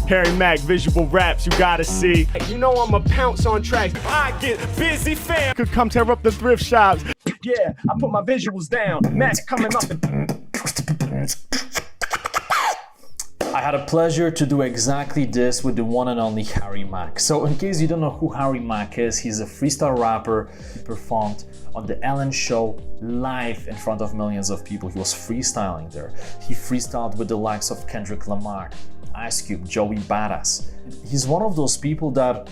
Harry Mack, visual raps, you gotta see. You know I'm a pounce on tracks. I get busy, fam. Could come tear up the thrift shops. Yeah, I put my visuals down. Mack's coming up. I had a pleasure to do exactly this with the one and only Harry Mack. So in case you don't know who Harry Mack is, he's a freestyle rapper. He performed on the Ellen show live in front of millions of people. He was freestyling there. He freestyled with the likes of Kendrick Lamar, Ice Cube, Joey Badass. He's one of those people that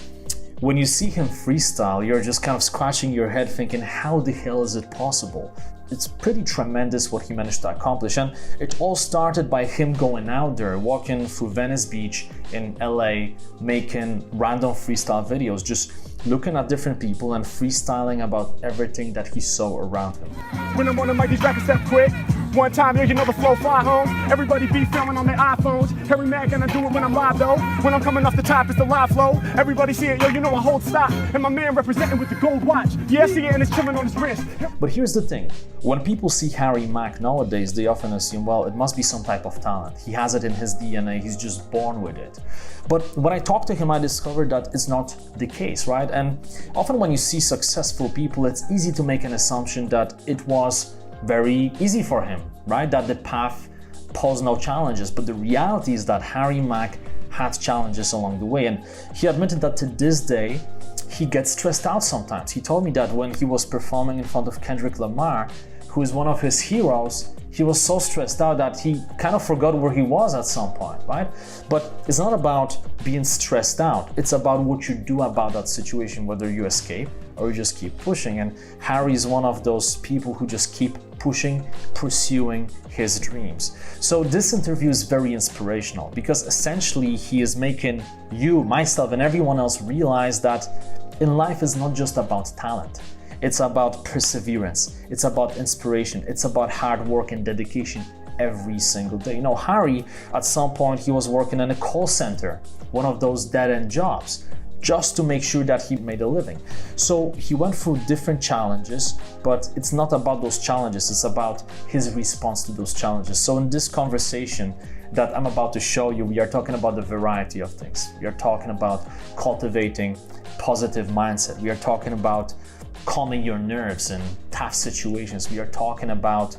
when you see him freestyle, you're just kind of scratching your head thinking, how the hell is it possible? It's pretty tremendous what he managed to accomplish, and it all started by him going out there, walking through Venice Beach in LA, making random freestyle videos, just looking at different people and freestyling about everything that he saw around him. When I'm on the mic, these rappers step quick. One time, yeah, you know the flow fly home. Everybody be filming on their iPhones. Harry Mack, and I do it when I'm live though. When I'm coming off the top, it's the live flow. Everybody see it, yo, you know I hold stock. And my man representing with the gold watch. Yeah, I see it and it's chilling on his wrist. But here's the thing. When people see Harry Mack nowadays, they often assume, well, it must be some type of talent. He has it in his DNA, he's just born with it. But when I talked to him, I discovered that it's not the case, right? And often when you see successful people, it's easy to make an assumption that it was very easy for him, right? That the path posed no challenges. But the reality is that Harry Mack had challenges along the way. And he admitted that to this day, he gets stressed out sometimes. He told me that when he was performing in front of Kendrick Lamar, who is one of his heroes, he was so stressed out that he kind of forgot where he was at some point, right? But it's not about being stressed out. It's about what you do about that situation, whether you escape or you just keep pushing. And Harry is one of those people who just keep pushing, pursuing his dreams. So this interview is very inspirational because essentially he is making you, myself, and everyone else realize that in life is not just about talent. It's about perseverance, it's about inspiration, it's about hard work and dedication every single day. You know, Harry, at some point, he was working in a call center, one of those dead-end jobs, just to make sure that he made a living. So he went through different challenges, but it's not about those challenges, it's about his response to those challenges. So in this conversation that I'm about to show you, we are talking about the variety of things. We are talking about cultivating positive mindset. We are talking about calming your nerves in tough situations. We are talking about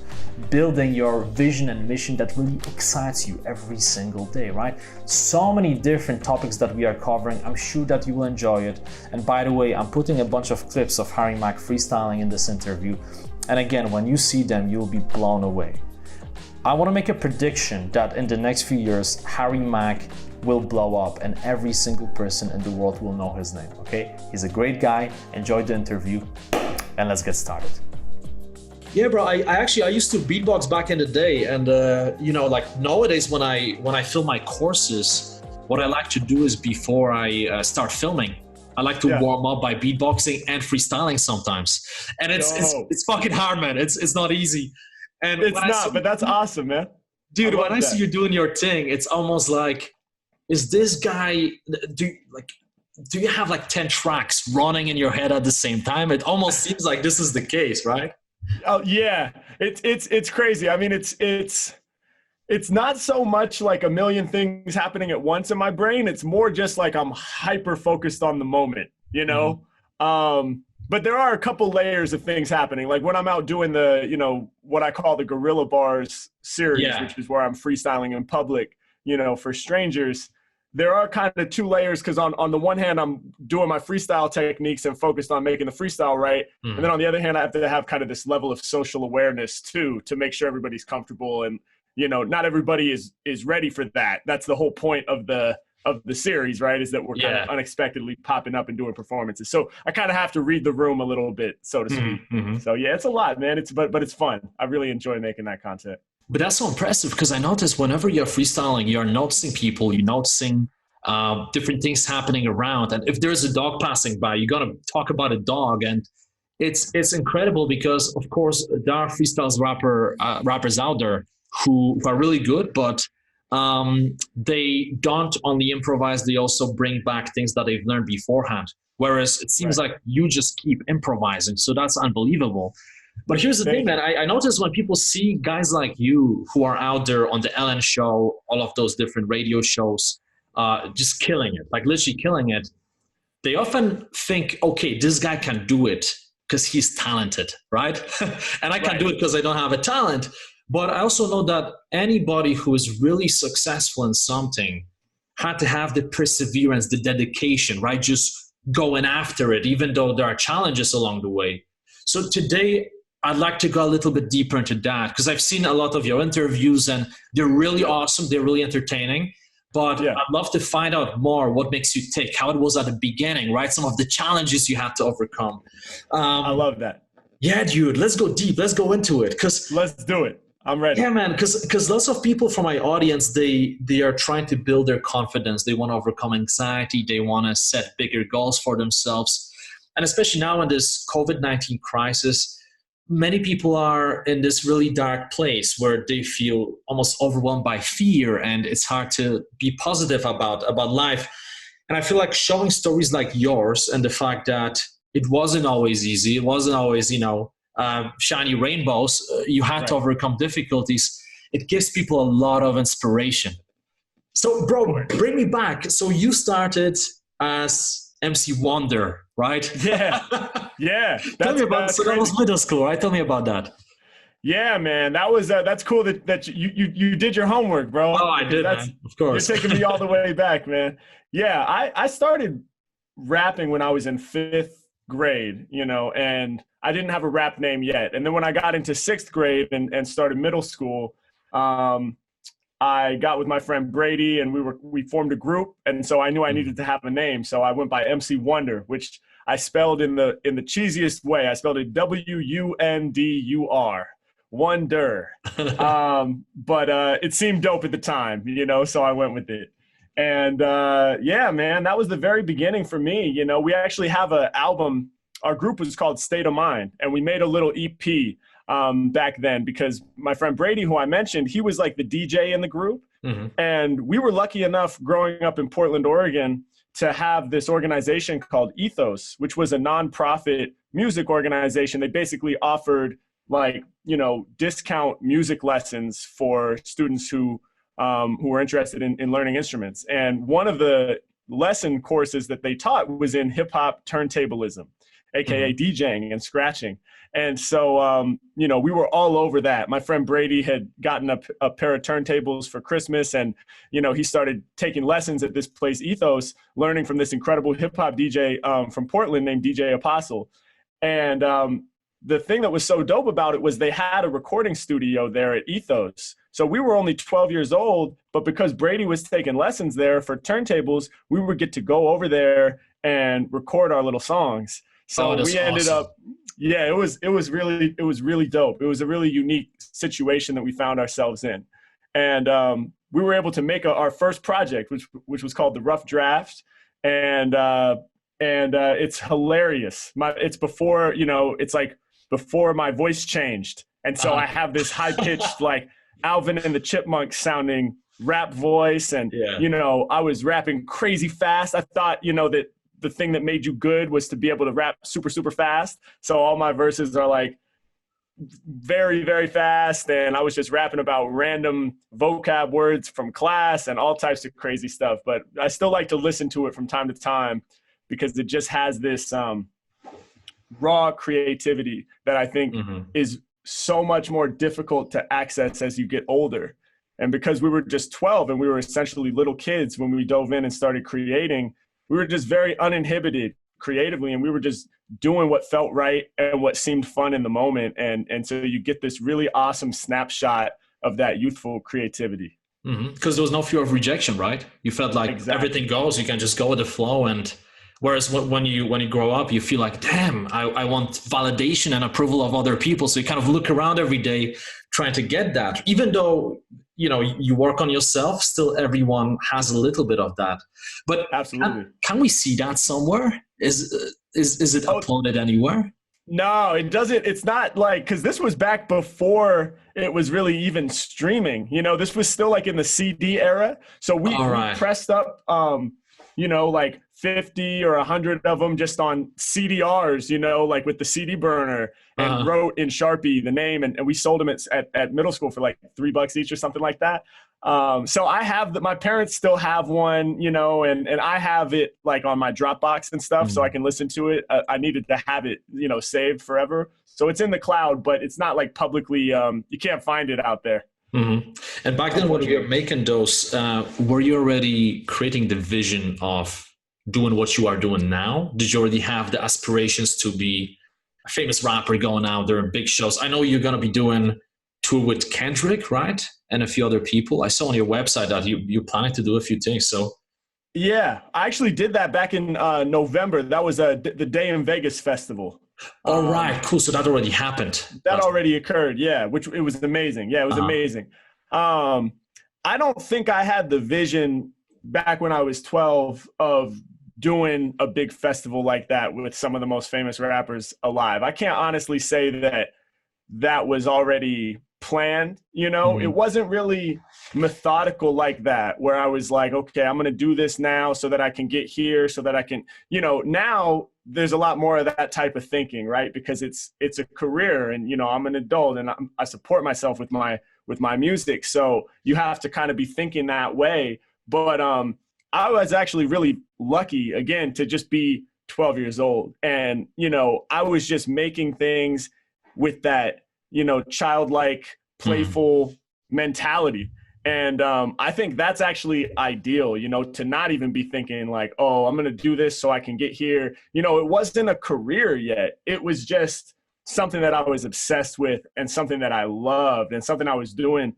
building your vision and mission that really excites you every single day, right? So many different topics that we are covering. I'm sure that you will enjoy it. And by the way, I'm putting a bunch of clips of Harry Mack freestyling in this interview. And again, when you see them, you'll be blown away. I want to make a prediction that in the next few years, Harry Mack will blow up and every single person in the world will know his name, okay? He's a great guy. Enjoy the interview and let's get started. Yeah, bro, I used to beatbox back in the day, and you know, like nowadays when I film my courses, what I like to do is before I start filming, I like to warm up by beatboxing and freestyling sometimes. And it's fucking hard, man. It's not easy. And it's not, but that's awesome, man. Dude, when I see you doing your thing, it's almost like, is this guy, do you have like 10 tracks running in your head at the same time? It almost seems like this is the case, right? Oh yeah, it's crazy. I mean, it's not so much like a million things happening at once in my brain. It's more just like I'm hyper focused on the moment, you know? Mm-hmm. But there are a couple layers of things happening. Like when I'm out doing the, you know, what I call the Gorilla Bars series, which is where I'm freestyling in public, you know, for strangers. There are kind of two layers because on the one hand, I'm doing my freestyle techniques and focused on making the freestyle right. Mm. And then on the other hand, I have to have kind of this level of social awareness too, to make sure everybody's comfortable. And, you know, not everybody is ready for that. That's the whole point of the series, right? Is that we're kind of unexpectedly popping up and doing performances. So I kind of have to read the room a little bit, so to speak. Mm-hmm. So yeah, it's a lot, man. But it's fun. I really enjoy making that content. But that's so impressive because I noticed whenever you're freestyling, you're noticing people, you're noticing different things happening around. And if there's a dog passing by, you're going to talk about a dog. And it's incredible because, of course, there are freestyles rappers out there who are really good, but they don't only improvise, they also bring back things that they've learned beforehand. Whereas it seems like you just keep improvising. So that's unbelievable. But here's the thing, man. I notice when people see guys like you who are out there on the Ellen show, all of those different radio shows, just killing it, like literally killing it, they often think, okay, this guy can do it because he's talented, right? And I can do it because I don't have a talent. But I also know that anybody who is really successful in something had to have the perseverance, the dedication, right? Just going after it, even though there are challenges along the way. So today, I'd like to go a little bit deeper into that, because I've seen a lot of your interviews and they're really awesome. They're really entertaining. But I'd love to find out more what makes you tick, how it was at the beginning, right? Some of the challenges you had to overcome. I love that. Yeah, dude, let's go deep. Let's go into it. Let's do it. I'm ready. Yeah, man, because lots of people from my audience, they are trying to build their confidence. They want to overcome anxiety. They want to set bigger goals for themselves. And especially now in this COVID-19 crisis, many people are in this really dark place where they feel almost overwhelmed by fear, and it's hard to be positive about life. And I feel like showing stories like yours and the fact that it wasn't always easy, it wasn't always, shiny rainbows, you had to overcome difficulties. It gives people a lot of inspiration. So, bro, bring me back. So you started as MC Wonder, right? Yeah. Yeah. Tell me about that. So that was middle school, right? Tell me about that. Yeah, man. That was that's cool that you did your homework, bro. Oh, I did, man. Of course. You're taking me all the way back, man. Yeah, I started rapping when I was in 5th grade, and I didn't have a rap name yet. And then when I got into 6th grade and started middle school, I got with my friend Brady, and we formed a group, and so I knew I needed to have a name. So I went by MC Wonder, which I spelled in the cheesiest way. I spelled it WUNDUR, Wonder. But it seemed dope at the time, so I went with it. And yeah, man, that was the very beginning for me. We actually have an album. Our group was called State of Mind, and we made a little EP back then, because my friend Brady, who I mentioned, he was like the DJ in the group. Mm-hmm. And we were lucky enough growing up in Portland, Oregon, to have this organization called Ethos, which was a nonprofit music organization. They basically offered discount music lessons for students who were interested in learning instruments. And one of the lesson courses that they taught was in hip hop turntablism, AKA DJing and scratching. And so, we were all over that. My friend Brady had gotten a pair of turntables for Christmas, and, he started taking lessons at this place, Ethos, learning from this incredible hip hop DJ from Portland named DJ Apostle. And the thing that was so dope about it was they had a recording studio there at Ethos. So we were only 12 years old, but because Brady was taking lessons there for turntables, we would get to go over there and record our little songs. So we ended up, yeah, it was really dope. It was a really unique situation that we found ourselves in. And we were able to make our first project, which was called The Rough Draft. And it's hilarious. It's before, it's like before my voice changed. And so I have this high pitched, like Alvin and the Chipmunks sounding rap voice. And, I was rapping crazy fast. I thought, that the thing that made you good was to be able to rap super, super fast. So all my verses are like very, very fast. And I was just rapping about random vocab words from class and all types of crazy stuff. But I still like to listen to it from time to time, because it just has this raw creativity that I think is so much more difficult to access as you get older. And because we were just 12 and we were essentially little kids when we dove in and started creating, we were just very uninhibited creatively, and we were just doing what felt right and what seemed fun in the moment. And so you get this really awesome snapshot of that youthful creativity. Because there was no fear of rejection, right? You felt like everything goes, you can just go with the flow. And whereas when you grow up, you feel like, damn, I want validation and approval of other people. So you kind of look around every day trying to get that, even though you work on yourself, still everyone has a little bit of that. But absolutely, can we see that somewhere? Is it uploaded anywhere? No, it doesn't. It's not like, because this was back before it was really even streaming. This was still like in the CD era. So we pressed up, like 50 or 100 of them just on CDRs, like with the CD burner, and wrote in Sharpie the name, and we sold them at middle school for like $3 each or something like that. So I have my parents still have one, you know, and I have it like on my Dropbox and stuff, so I can listen to it. I needed to have it, you know, saved forever. So it's in the cloud, but it's not like publicly, you can't find it out there. Mm-hmm. And back then when you were making those, were you already creating the vision of doing what you are doing now? Did you already have the aspirations to be a famous rapper going out there in big shows? I know you're going to be doing tour with Kendrick, right? And a few other people. I saw on your website that you planning to do a few things. So yeah, I actually did that back in November. That was the Day in Vegas festival. All right, cool. So that already happened. That already occurred, yeah, which it was amazing. Yeah, it was amazing. I don't think I had the vision back when I was 12 of doing a big festival like that with some of the most famous rappers alive. I can't honestly say that was already planned, you know. It wasn't really methodical like that, where I was like, okay, I'm going to do this now so that I can get here, so that I can, you know, now there's a lot more of that type of thinking, right? Because it's a career, and, you know, I'm an adult, and I support myself with my music. So you have to kind of be thinking that way. But I was actually really lucky, again, to just be 12 years old. And, you know, I was just making things with that, you know, childlike, playful mentality. And I think that's actually ideal, you know, to not even be thinking like, oh, I'm going to do this so I can get here. You know, it wasn't a career yet. It was just something that I was obsessed with, and something that I loved, and something I was doing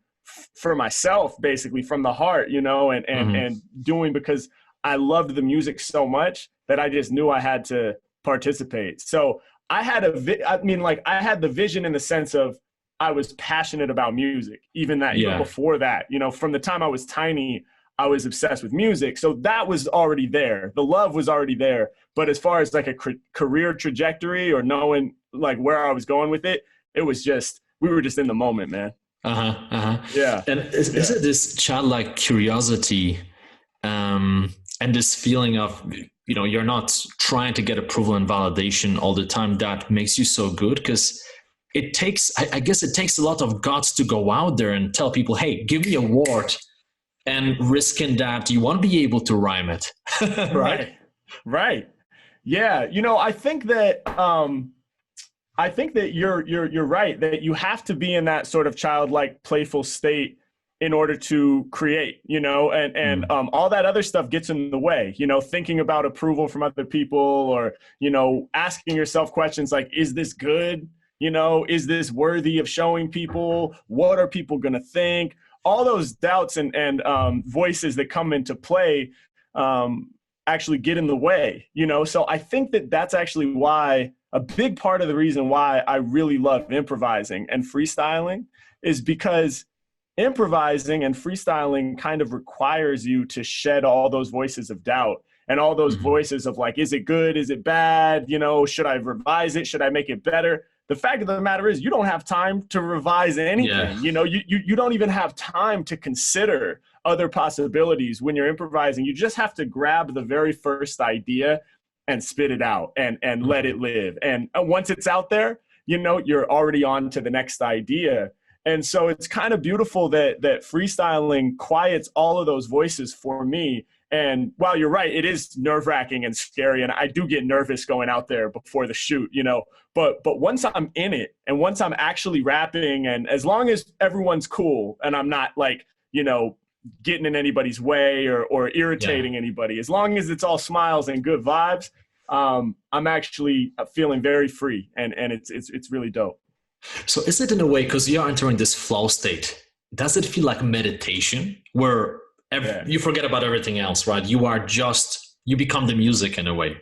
for myself, basically from the heart, you know, and doing because I loved the music so much that I just knew I had to participate. So I had I had the vision in the sense of I was passionate about music, even before that, you know, from the time I was tiny, I was obsessed with music. So that was already there. The love was already there. But as far as like a career trajectory or knowing like where I was going with it, it was just, we were just in the moment, man. Yeah. And is it this childlike curiosity and this feeling of, you know, you're not trying to get approval and validation all the time that makes you so good? Because it takes, I guess it takes a lot of guts to go out there and tell people, hey, give me a award, and risking that you won't be able to rhyme it. Right. Yeah. You know, I think that you're right, that you have to be in that sort of childlike, playful state in order to create, you know, and all that other stuff gets in the way, you know, thinking about approval from other people, or, you know, asking yourself questions like, is this good? You know, is this worthy of showing people? What are people going to think? All those doubts and voices that come into play actually get in the way, you know? So I think that's actually why, a big part of the reason why I really love improvising and freestyling is because improvising and freestyling kind of requires you to shed all those voices of doubt and all those voices of like, is it good? Is it bad? You know, should I revise it? Should I make it better? The fact of the matter is you don't have time to revise anything. Yeah. You know, you don't even have time to consider other possibilities when you're improvising. You just have to grab the very first idea and spit it out and let it live. And once it's out there, you know, you're already on to the next idea. And so it's kind of beautiful that freestyling quiets all of those voices for me. And while you're right, it is nerve-wracking and scary, and I do get nervous going out there before the shoot, you know, but once I'm in it and once I'm actually rapping, and as long as everyone's cool and I'm not like, you know, getting in anybody's way or irritating anybody, as long as it's all smiles and good vibes, I'm actually feeling very free, and it's really dope. So is it in a way, because you're entering this flow state, does it feel like meditation where you forget about everything else, right? You become the music in a way.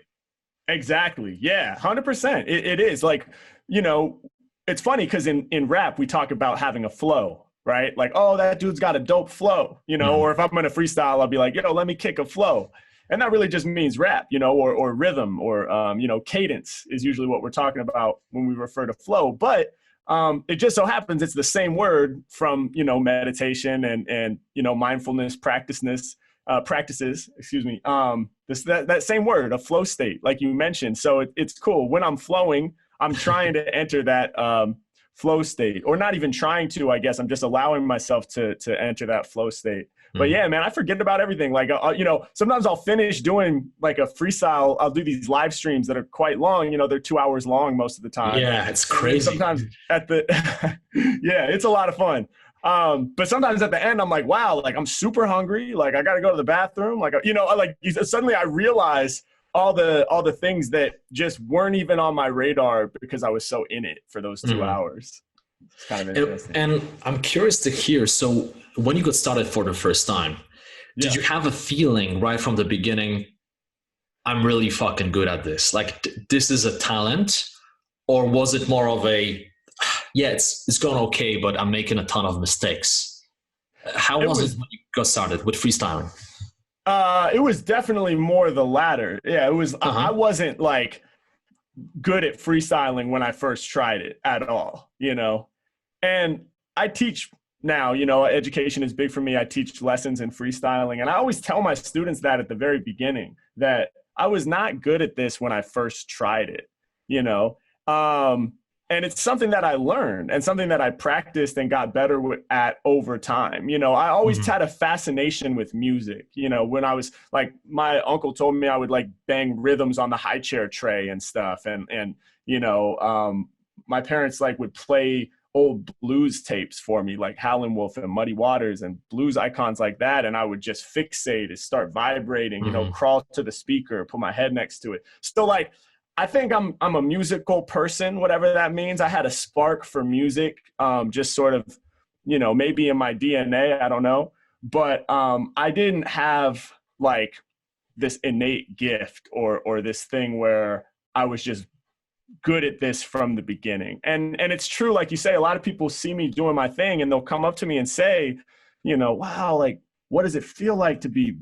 Exactly. Yeah, 100%. It is like, you know, it's funny because in rap, we talk about having a flow, right? Like, oh, that dude's got a dope flow, you know, or if I'm going to freestyle, I'll be like, yo, let me kick a flow. And that really just means rap, you know, or rhythm, or, you know, cadence is usually what we're talking about when we refer to flow. But it just so happens it's the same word from, you know, meditation and you know, mindfulness practices, excuse me. That same word, a flow state, like you mentioned. So it's cool. When I'm flowing, I'm trying to enter that flow state, or not even trying to, I guess. I'm just allowing myself to enter that flow state. But yeah, man, I forget about everything. Like, you know, sometimes I'll finish doing like a freestyle. I'll do these live streams that are quite long. You know, they're 2 hours long most of the time. Yeah, it's crazy. Sometimes at the, yeah, it's a lot of fun. But sometimes at the end, I'm like, wow, like I'm super hungry. Like I got to go to the bathroom. Like, you know, like suddenly I realize all the things that just weren't even on my radar because I was so in it for those 2 hours. It's kind of interesting. And I'm curious to hear, so when you got started for the first time, did you have a feeling right from the beginning, I'm really fucking good at this? Like this is a talent? Or was it more of a, yeah, it's going okay, but I'm making a ton of mistakes? How was it when you got started with freestyling? It was definitely more the latter. Yeah, it was, I wasn't like good at freestyling when I first tried it at all, you know? And I teach now, you know, education is big for me. I teach lessons in freestyling. And I always tell my students that at the very beginning, that I was not good at this when I first tried it, you know? And it's something that I learned and something that I practiced and got better at over time. You know, I always had a fascination with music. You know, when I was like, my uncle told me I would like bang rhythms on the high chair tray and stuff. And you know, my parents like would play old blues tapes for me, like Howlin' Wolf and Muddy Waters and blues icons like that. And I would just fixate and start vibrating, you know, crawl to the speaker, put my head next to it. So like, I think I'm a musical person, whatever that means. I had a spark for music, just sort of, you know, maybe in my DNA, I don't know. But I didn't have like this innate gift or this thing where I was just good at this from the beginning. And it's true, like you say, a lot of people see me doing my thing and they'll come up to me and say, you know, wow, like, what does it feel like to be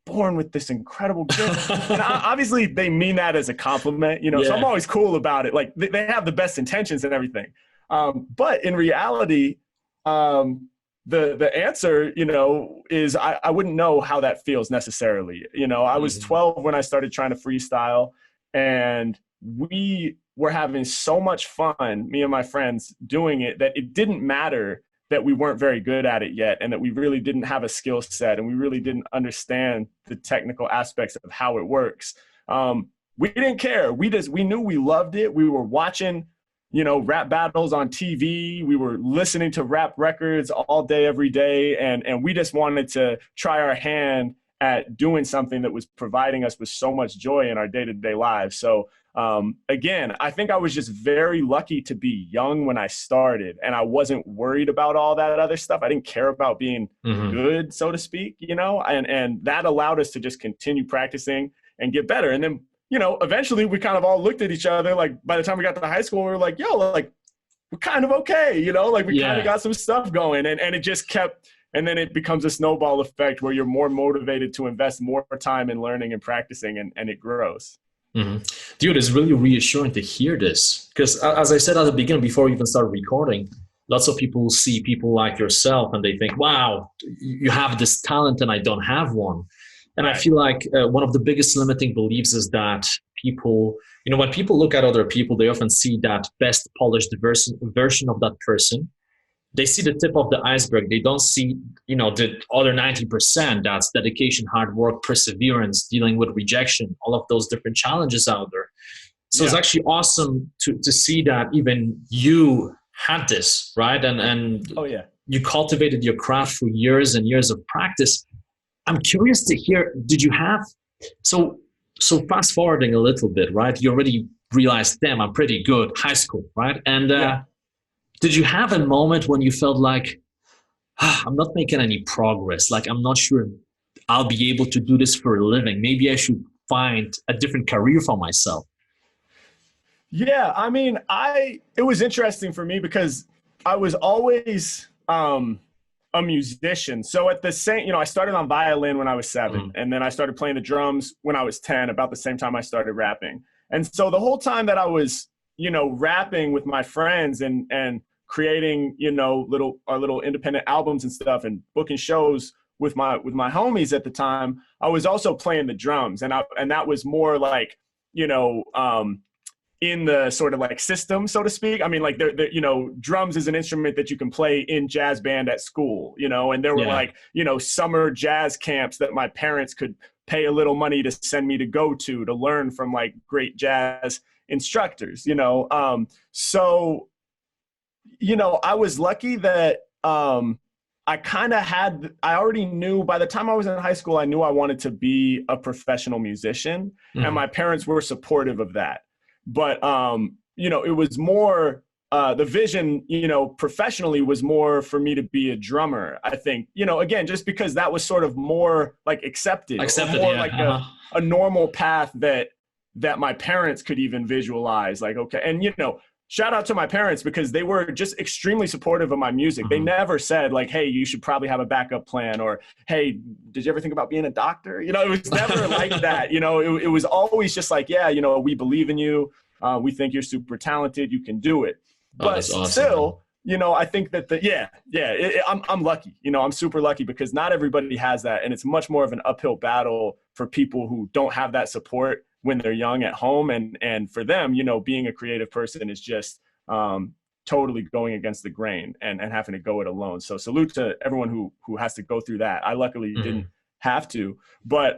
born with this incredible gift? And obviously they mean that as a compliment, you know, so I'm always cool about it. Like they have the best intentions and everything. But in reality, the answer, you know, is I wouldn't know how that feels necessarily. You know, I was 12 when I started trying to freestyle, and we were having so much fun, me and my friends, doing it, that it didn't matter that we weren't very good at it yet, and that we really didn't have a skill set, and we really didn't understand the technical aspects of how it works. We didn't care. We knew we loved it. We were watching, you know, rap battles on TV. We were listening to rap records all day, every day. And we just wanted to try our hand at doing something that was providing us with so much joy in our day-to-day lives. So again, I think I was just very lucky to be young when I started, and I wasn't worried about all that other stuff. I didn't care about being good, so to speak, you know, and that allowed us to just continue practicing and get better. And then, you know, eventually we kind of all looked at each other, like by the time we got to high school, we were like, yo, like we're kind of okay, you know, like we kind of got some stuff going, and it just kept, and then it becomes a snowball effect where you're more motivated to invest more time in learning and practicing, and it grows. Dude, it's really reassuring to hear this, because as I said at the beginning, before we even started recording, lots of people see people like yourself and they think, wow, you have this talent and I don't have one. And I feel like one of the biggest limiting beliefs is that people, you know, when people look at other people, they often see that best polished version of that person. They see the tip of the iceberg. They don't see, you know, the other 90%. That's dedication, hard work, perseverance, dealing with rejection, all of those different challenges out there. So it's actually awesome to see that even you had this, right? And you cultivated your craft for years and years of practice. I'm curious to hear, did you have, so fast forwarding a little bit, right? You already realized, damn, I'm pretty good, high school, right? And did you have a moment when you felt like, I'm not making any progress, like I'm not sure I'll be able to do this for a living, maybe I should find a different career for myself? Yeah, I mean, it was interesting for me because I was always a musician. So at the same, you know, I started on violin when I was 7, and then I started playing the drums when I was 10, about the same time I started rapping. And so the whole time that I was, you know, rapping with my friends and creating, you know, our little independent albums and stuff, and booking shows with my homies at the time, I was also playing the drums, and that was more like, you know, in the sort of like system, so to speak. I mean, like they're you know, drums is an instrument that you can play in jazz band at school, you know, and there were like, you know, summer jazz camps that my parents could pay a little money to send me to go to learn from like great jazz instructors, you know. So, you know, I was lucky that I already knew by the time I was in high school, I knew I wanted to be a professional musician, and my parents were supportive of that. But, you know, it was more, the vision, you know, professionally was more for me to be a drummer, I think, you know, again, just because that was sort of more like accepted more like a normal path that my parents could even visualize, like, okay. And, you know, shout out to my parents because they were just extremely supportive of my music. They never said like, hey, you should probably have a backup plan, or, hey, did you ever think about being a doctor? You know, it was never like that. You know, it was always just like, yeah, you know, we believe in you. We think you're super talented. You can do it. But still, you know, I think that I'm lucky. You know, I'm super lucky because not everybody has that. And it's much more of an uphill battle for people who don't have that support when they're young at home. And for them, you know, being a creative person is just totally going against the grain and having to go it alone. So salute to everyone who has to go through that. I luckily didn't have to. But,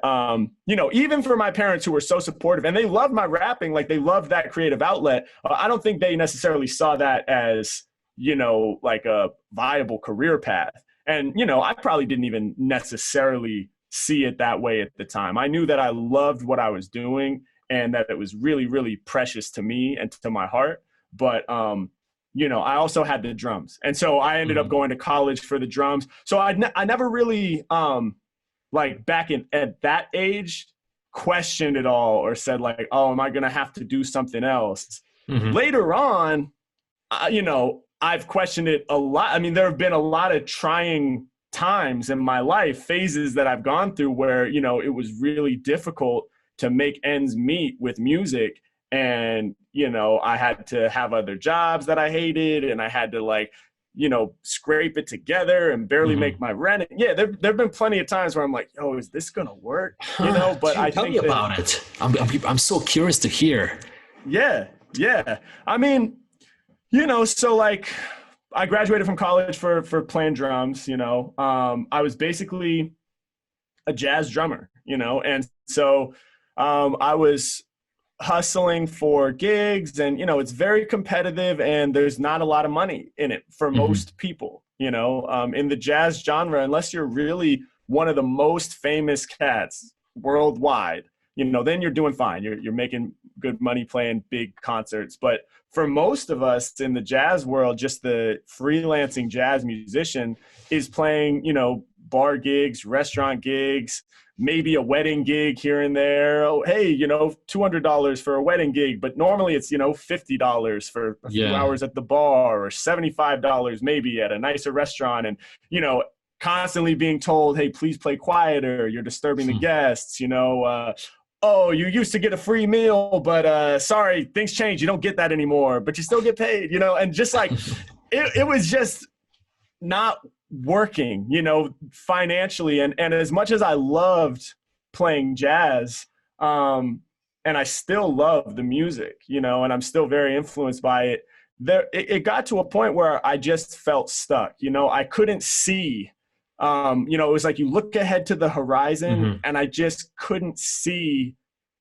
you know, even for my parents who were so supportive and they loved my rapping, like they loved that creative outlet, I don't think they necessarily saw that as, you know, like a viable career path. And, you know, I probably didn't even necessarily see it that way at the time. I knew that I loved what I was doing and that it was really, really precious to me and to my heart. But, you know, I also had the drums. And so I ended up going to college for the drums. So I never really, like back at that age, questioned it all or said like, oh, am I going to have to do something else? Later on, you know, I've questioned it a lot. I mean, there have been a lot of trying times in my life, phases that I've gone through where, you know, it was really difficult to make ends meet with music. And, you know, I had to have other jobs that I hated and I had to like, you know, scrape it together and barely make my rent. Yeah, there've been plenty of times where I'm like, oh, is this going to work? You know, but Dude, tell me about it. I'm so curious to hear. Yeah. I mean, you know, so like, I graduated from college for playing drums, you know. I was basically a jazz drummer, you know, and so I was hustling for gigs and, you know, it's very competitive and there's not a lot of money in it for most people, you know, in the jazz genre, unless you're really one of the most famous cats worldwide, you know, then you're doing fine. You're making good money playing big concerts. But for most of us in the jazz world, just the freelancing jazz musician is playing, you know, bar gigs, restaurant gigs, maybe a wedding gig here and there. Oh, hey, you know, $200 for a wedding gig, but normally it's, you know, $50 for a few hours at the bar or $75 maybe at a nicer restaurant. And, you know, constantly being told, hey, please play quieter. You're disturbing the guests, you know, oh, you used to get a free meal, but sorry, things change. You don't get that anymore, but you still get paid, you know, and just like, it was just not working, you know, financially. And as much as I loved playing jazz, and I still love the music, you know, and I'm still very influenced by it, it got to a point where I just felt stuck, you know, I couldn't see. You know, it was like you look ahead to the horizon and I just couldn't see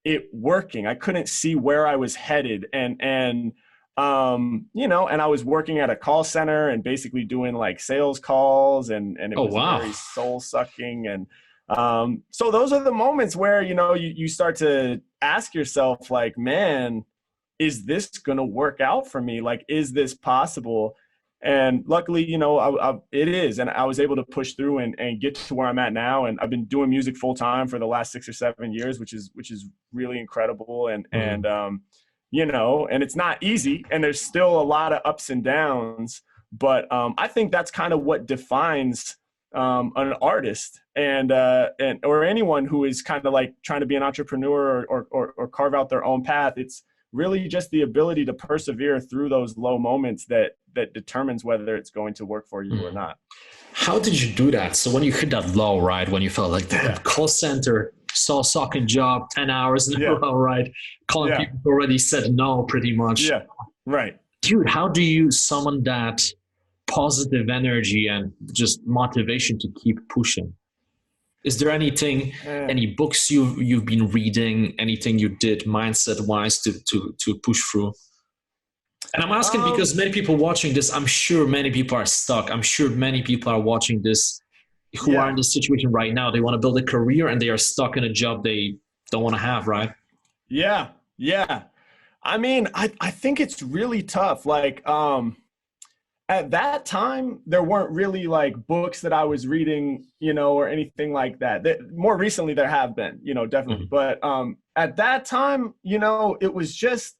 it working. I couldn't see where I was headed. And you know, and I was working at a call center and basically doing like sales calls and it was very soul sucking. And so those are the moments where, you know, you start to ask yourself like, man, is this going to work out for me? Like, is this possible? And luckily, you know, it is. And I was able to push through and get to where I'm at now. And I've been doing music full time for the last 6 or 7 years, which is really incredible. And you know, and it's not easy. And there's still a lot of ups and downs. But I think that's kind of what defines an artist and or anyone who is kind of like trying to be an entrepreneur or carve out their own path. It's really just the ability to persevere through those low moments that determines whether it's going to work for you or not. How did you do that? So when you hit that low, right, when you felt like, damn, call center, sucking job 10 hours in a row, right? Calling people who already said no pretty much. Yeah, right. Dude, how do you summon that positive energy and just motivation to keep pushing? Is there anything, any books you've been reading, anything you did mindset wise to push through? And I'm asking because many people watching this, I'm sure many people are stuck. I'm sure many people are watching this who are in this situation right now. They want to build a career and they are stuck in a job they don't want to have, right? Yeah. Yeah. I mean, I think it's really tough. Like, at that time, there weren't really like books that I was reading, you know, or anything like that. More recently, there have been, you know, definitely. But at that time, you know, it was just,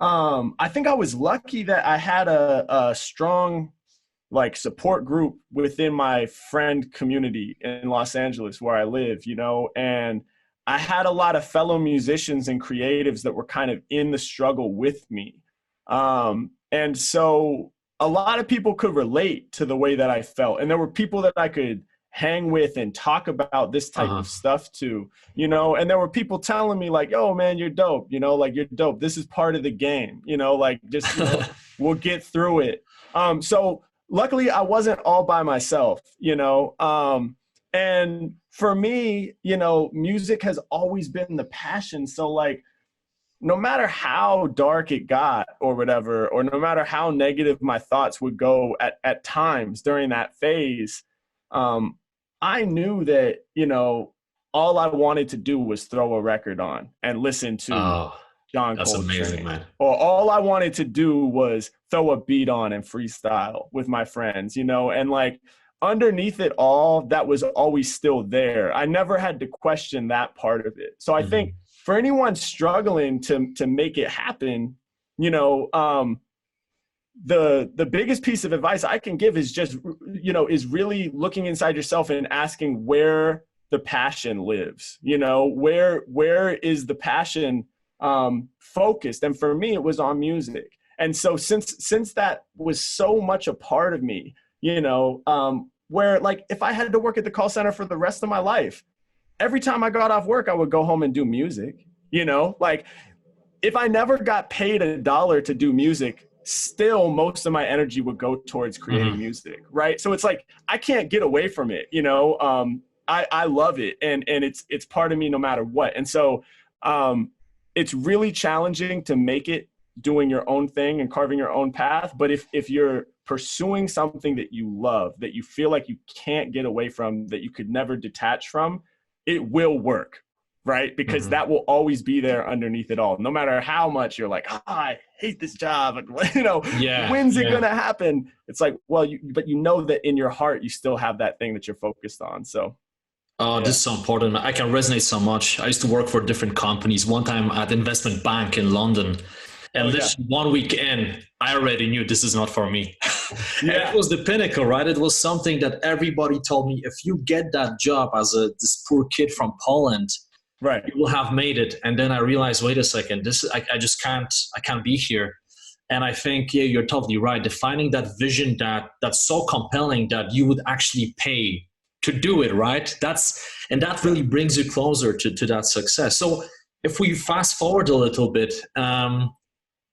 I think I was lucky that I had a strong like support group within my friend community in Los Angeles where I live, you know, and I had a lot of fellow musicians and creatives that were kind of in the struggle with me. And so a lot of people could relate to the way that I felt. And there were people that I could hang with and talk about this type of stuff to, you know, and there were people telling me like, yo, man, you're dope. You know, like you're dope. This is part of the game, you know, like just, you know, we'll get through it. So luckily I wasn't all by myself, you know, and for me, you know, music has always been the passion. So like, no matter how dark it got or whatever, or no matter how negative my thoughts would go at times during that phase, I knew that, you know, all I wanted to do was throw a record on and listen to John that's Coltrane. amazing, man. Or all I wanted to do was throw a beat on and freestyle with my friends, you know, and like underneath it all, that was always still there. I never had to question that part of it. So I think for anyone struggling to make it happen, you know, the biggest piece of advice I can give is just, you know, is really looking inside yourself and asking where the passion lives, you know, where is the passion focused? And for me, it was on music. And so since that was so much a part of me, you know, where like if I had to work at the call center for the rest of my life, every time I got off work, I would go home and do music, you know, like if I never got paid $1 to do music, still most of my energy would go towards creating music. Right. So it's like, I can't get away from it. You know, I love it and it's part of me no matter what. And so it's really challenging to make it doing your own thing and carving your own path. But if you're pursuing something that you love, that you feel like you can't get away from, that you could never detach from, it will work, right? Because that will always be there underneath it all. No matter how much you're like, I hate this job, you know, when's it going to happen? It's like, well, but you know that in your heart, you still have that thing that you're focused on. So. This is so important. I can resonate so much. I used to work for different companies. One time at investment bank in London. And this 1 week in, I already knew this is not for me. It was the pinnacle, right? It was something that everybody told me, if you get that job as this poor kid from Poland, right, you will have made it. And then I realized, wait a second, I just can't be here. And I think, you're totally right. Defining that vision that's so compelling that you would actually pay to do it, right? And that really brings you closer to that success. So if we fast forward a little bit,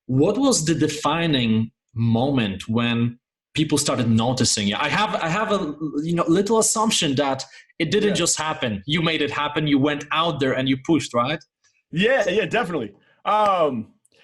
what was the defining moment when people started noticing you? I have a little assumption that it didn't just happen. You made it happen. You went out there and you pushed, right? Yeah, definitely.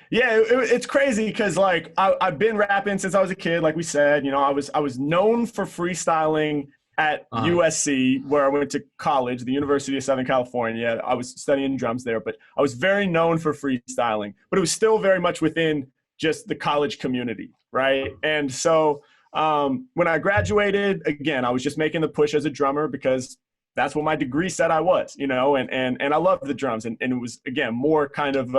It's crazy because like I've been rapping since I was a kid. Like we said, you know, I was known for freestyling at USC, where I went to college, the University of Southern California. I was studying drums there, but I was very known for freestyling, but it was still very much within just the college community, right? And so when I graduated, again, I was just making the push as a drummer because that's what my degree said I was, you know, and I loved the drums. And it was, again, more kind of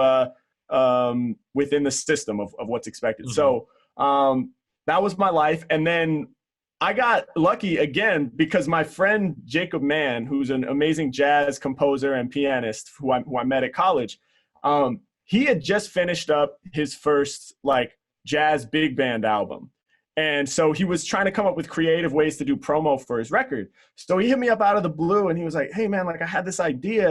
within the system of what's expected. So that was my life. And then I got lucky again because my friend Jacob Mann, who's an amazing jazz composer and pianist who I met at college, he had just finished up his first like jazz big band album. And so he was trying to come up with creative ways to do promo for his record. So he hit me up out of the blue and he was like, hey man, like I had this idea,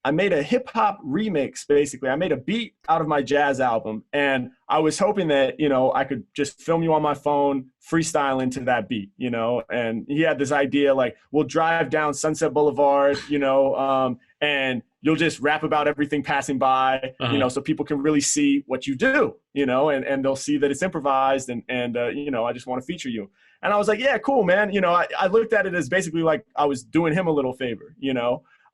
I made a hip hop remix, basically. I made a beat out of my jazz album. And I was hoping that, I could just film you on my phone, freestyle into that beat, and he had this idea, like, we'll drive down Sunset Boulevard, and you'll just rap about everything passing by, so people can really see what you do, and they'll see that it's improvised and I just want to feature you. And I was like, yeah, cool, man. I looked at it as basically like I was doing him a little favor,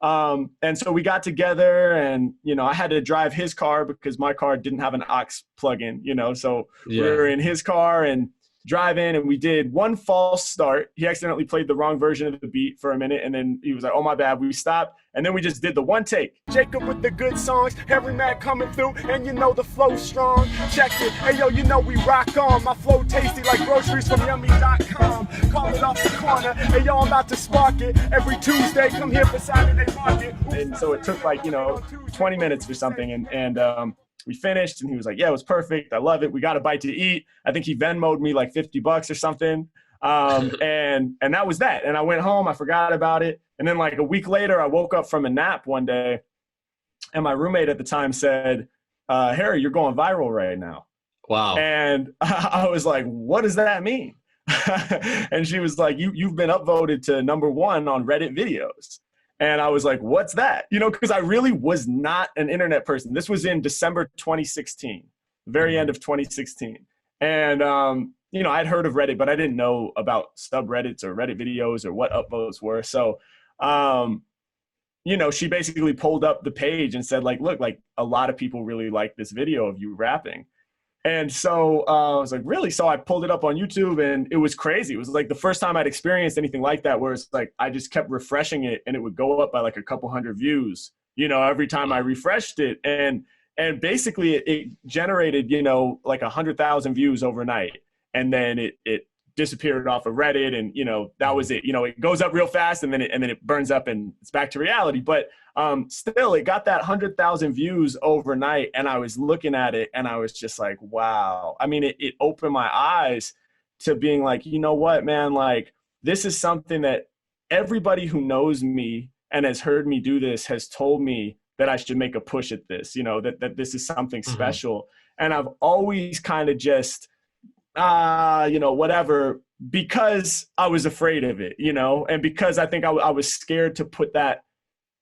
and so we got together and, I had to drive his car because my car didn't have an aux plug-in, so we were in his car and driving, and we did one false start. He accidentally played the wrong version of the beat for a minute, and then he was like, oh, my bad. We stopped, and then we just did the one take. Jacob with the good songs, Harry Mack coming through, and the flow's strong. Check it. Hey, yo, we rock on. My flow tasty like groceries from yummy.com. Call it off the corner. Hey, yo, I'm about to spark it. Every Tuesday, come here for Saturday market. And so it took 20 minutes or something, and we finished and he was like, yeah, it was perfect. I love it. We got a bite to eat. I think he Venmo'd me like $50 or something. And that was that. And I went home, I forgot about it. And then like a week later, I woke up from a nap one day and my roommate at the time said, Harry, you're going viral right now. Wow. And I was like, what does that mean? And she was like, you've been upvoted to #1 on Reddit videos. And I was like, what's that? Because I really was not an internet person. This was in December 2016, very end of 2016. And, I'd heard of Reddit, but I didn't know about subreddits or Reddit videos or what upvotes were. So, she basically pulled up the page and said, like, look, like a lot of people really like this video of you rapping. And so I was like, really? So I pulled it up on YouTube and it was crazy. It was like the first time I'd experienced anything like that, where it's like I just kept refreshing it and it would go up by like a couple hundred views, every time I refreshed it. And basically it generated, like 100,000 views overnight. And then it disappeared off of Reddit and, that was it. It goes up real fast and then it burns up and it's back to reality. But still, it got that 100,000 views overnight. And I was looking at it and I was just like, wow. I mean, it opened my eyes to being like, you know what, man, like this is something that everybody who knows me and has heard me do this has told me that I should make a push at this, that this is something special. And I've always kind of just, whatever, because I was afraid of it, and because I think I was scared to put that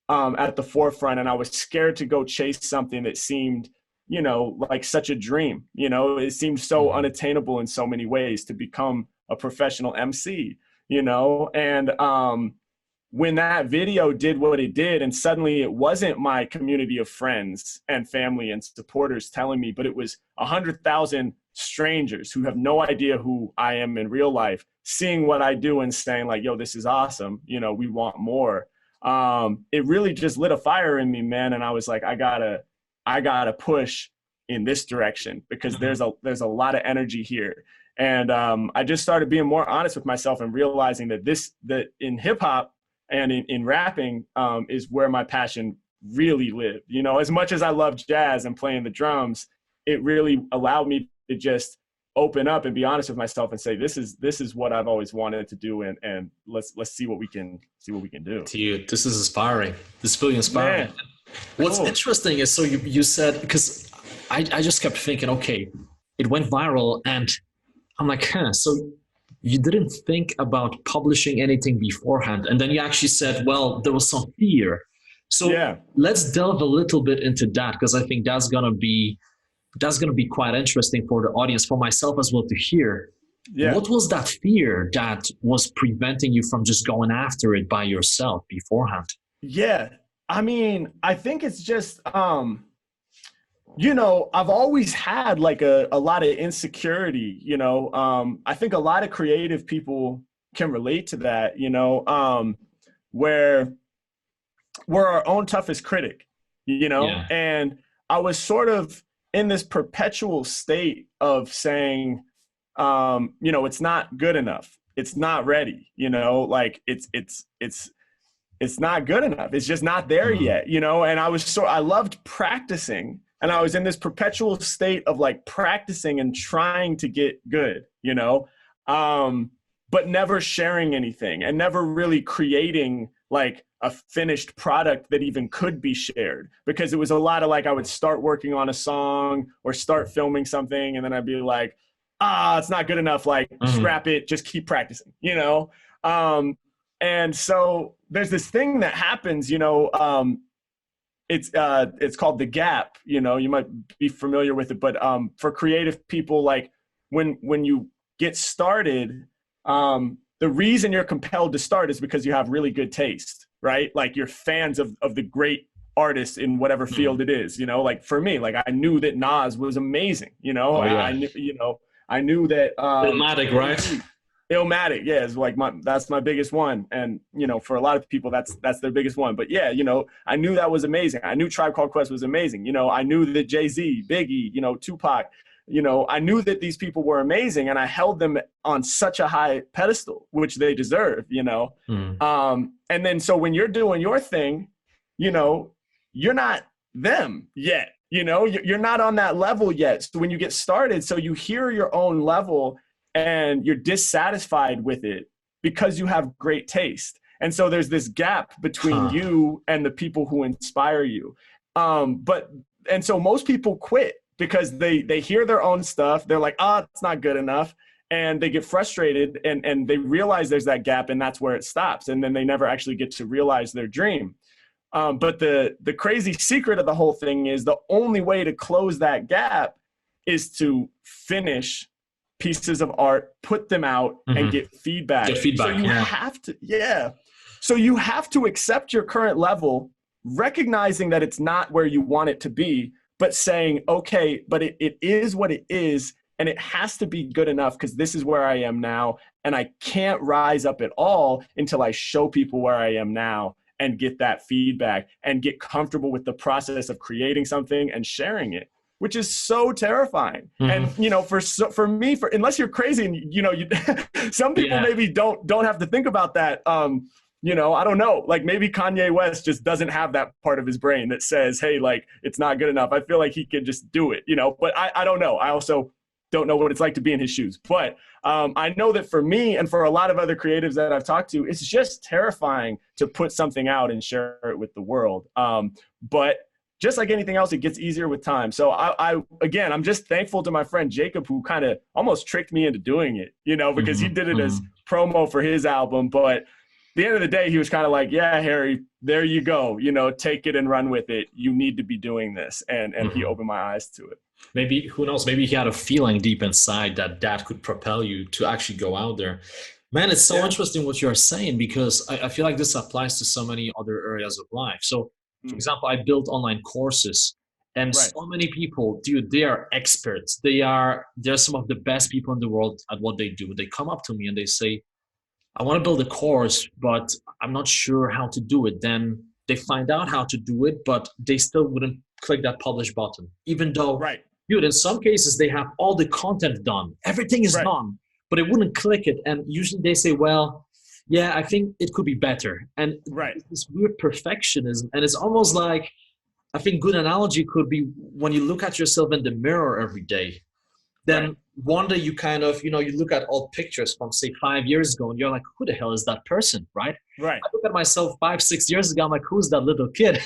at the forefront, and I was scared to go chase something that seemed, like such a dream. It seemed so unattainable in so many ways to become a professional MC, and when that video did what it did, and suddenly it wasn't my community of friends and family and supporters telling me, but it was 100,000 strangers who have no idea who I am in real life, seeing what I do and saying like, yo, this is awesome. We want more. It really just lit a fire in me, man. And I was like, I gotta push in this direction because there's a lot of energy here. And I just started being more honest with myself and realizing that in hip hop and in rapping is where my passion really lived. As much as I love jazz and playing the drums, it really allowed me to just open up and be honest with myself and say, this is what I've always wanted to do. And let's see what we can do. To you, this is inspiring. This is really inspiring. Man. What's interesting is, so you said, because I just kept thinking, okay, it went viral and I'm like, so you didn't think about publishing anything beforehand. And then you actually said, well, there was some fear. So let's delve a little bit into that, because I think that's going to be quite interesting for the audience, for myself as well to hear. Yeah. What was that fear that was preventing you from just going after it by yourself beforehand? Yeah. I mean, I think it's just, I've always had like a lot of insecurity, I think a lot of creative people can relate to that, where we're our own toughest critic, and I was sort of in this perpetual state of saying, it's not good enough. It's not ready, like it's not good enough. It's just not there yet, and I loved practicing. And I was in this perpetual state of like practicing and trying to get good, you know, but never sharing anything and never really creating like a finished product that even could be shared, because it was a lot of like, I would start working on a song or start filming something, and then I'd be like, it's not good enough. Like, scrap it, just keep practicing, you know? And so there's this thing that happens, you know, it's called the gap, you know, you might be familiar with it, but for creative people, like when you get started, the reason you're compelled to start is because you have really good taste, right? Like you're fans of the great artists in whatever field it is, you know, like for me, like I knew that Nas was amazing, you know, I knew, you know, I knew that, Illmatic, right? Illmatic, yeah, is like that's my biggest one, and you know, for a lot of people, that's their biggest one. But yeah, you know, I knew that was amazing. I knew Tribe Called Quest was amazing. You know, I knew that Jay-Z, Biggie, you know, Tupac, you know, I knew that these people were amazing, and I held them on such a high pedestal, which they deserve. You know, and then so when you're doing your thing, you know, you're not them yet. You know, you're not on that level yet. So when you get started, so you hear your own level and you're dissatisfied with it because you have great taste. And so there's this gap between you and the people who inspire you. And so most people quit because they hear their own stuff. They're like, it's not good enough. And they get frustrated and they realize there's that gap, and that's where it stops. And then they never actually get to realize their dream. But the crazy secret of the whole thing is the only way to close that gap is to finish pieces of art, put them out, and get feedback. Get feedback. So you have to, So you have to accept your current level, recognizing that it's not where you want it to be, but saying, okay, but it is what it is, and it has to be good enough because this is where I am now, and I can't rise up at all until I show people where I am now and get that feedback and get comfortable with the process of creating something and sharing it, which is so terrifying. And, you know, for me, unless you're crazy and, you know, some people maybe don't have to think about that. You know, I don't know, like maybe Kanye West just doesn't have that part of his brain that says, hey, like, it's not good enough. I feel like he can just do it, you know, but I don't know. I also don't know what it's like to be in his shoes. But I know that for me and for a lot of other creatives that I've talked to, it's just terrifying to put something out and share it with the world. But just like anything else, it gets easier with time. So again, I'm just thankful to my friend Jacob, who kind of almost tricked me into doing it, you know, because he did it as promo for his album. But at the end of the day, he was kind of like, yeah, Harry, there you go. You know, take it and run with it. You need to be doing this. And he opened my eyes to it. Maybe, who knows, maybe he had a feeling deep inside that could propel you to actually go out there. Man, it's so interesting what you're saying, because I feel like this applies to so many other areas of life. So, for example, I built online courses, and so many people, dude, they are experts. They're some of the best people in the world at what they do. They come up to me and they say, I want to build a course, but I'm not sure how to do it. Then they find out how to do it, but they still wouldn't click that publish button, even though, dude, in some cases they have all the content done. Everything is done, but they wouldn't click it. And usually they say, well, yeah, I think it could be better. And this weird perfectionism. And it's almost like, I think good analogy could be when you look at yourself in the mirror every day, then one day you kind of, you know, you look at old pictures from say 5 years ago and you're like, who the hell is that person? Right. I look at myself 5-6 years ago. I'm like, who's that little kid?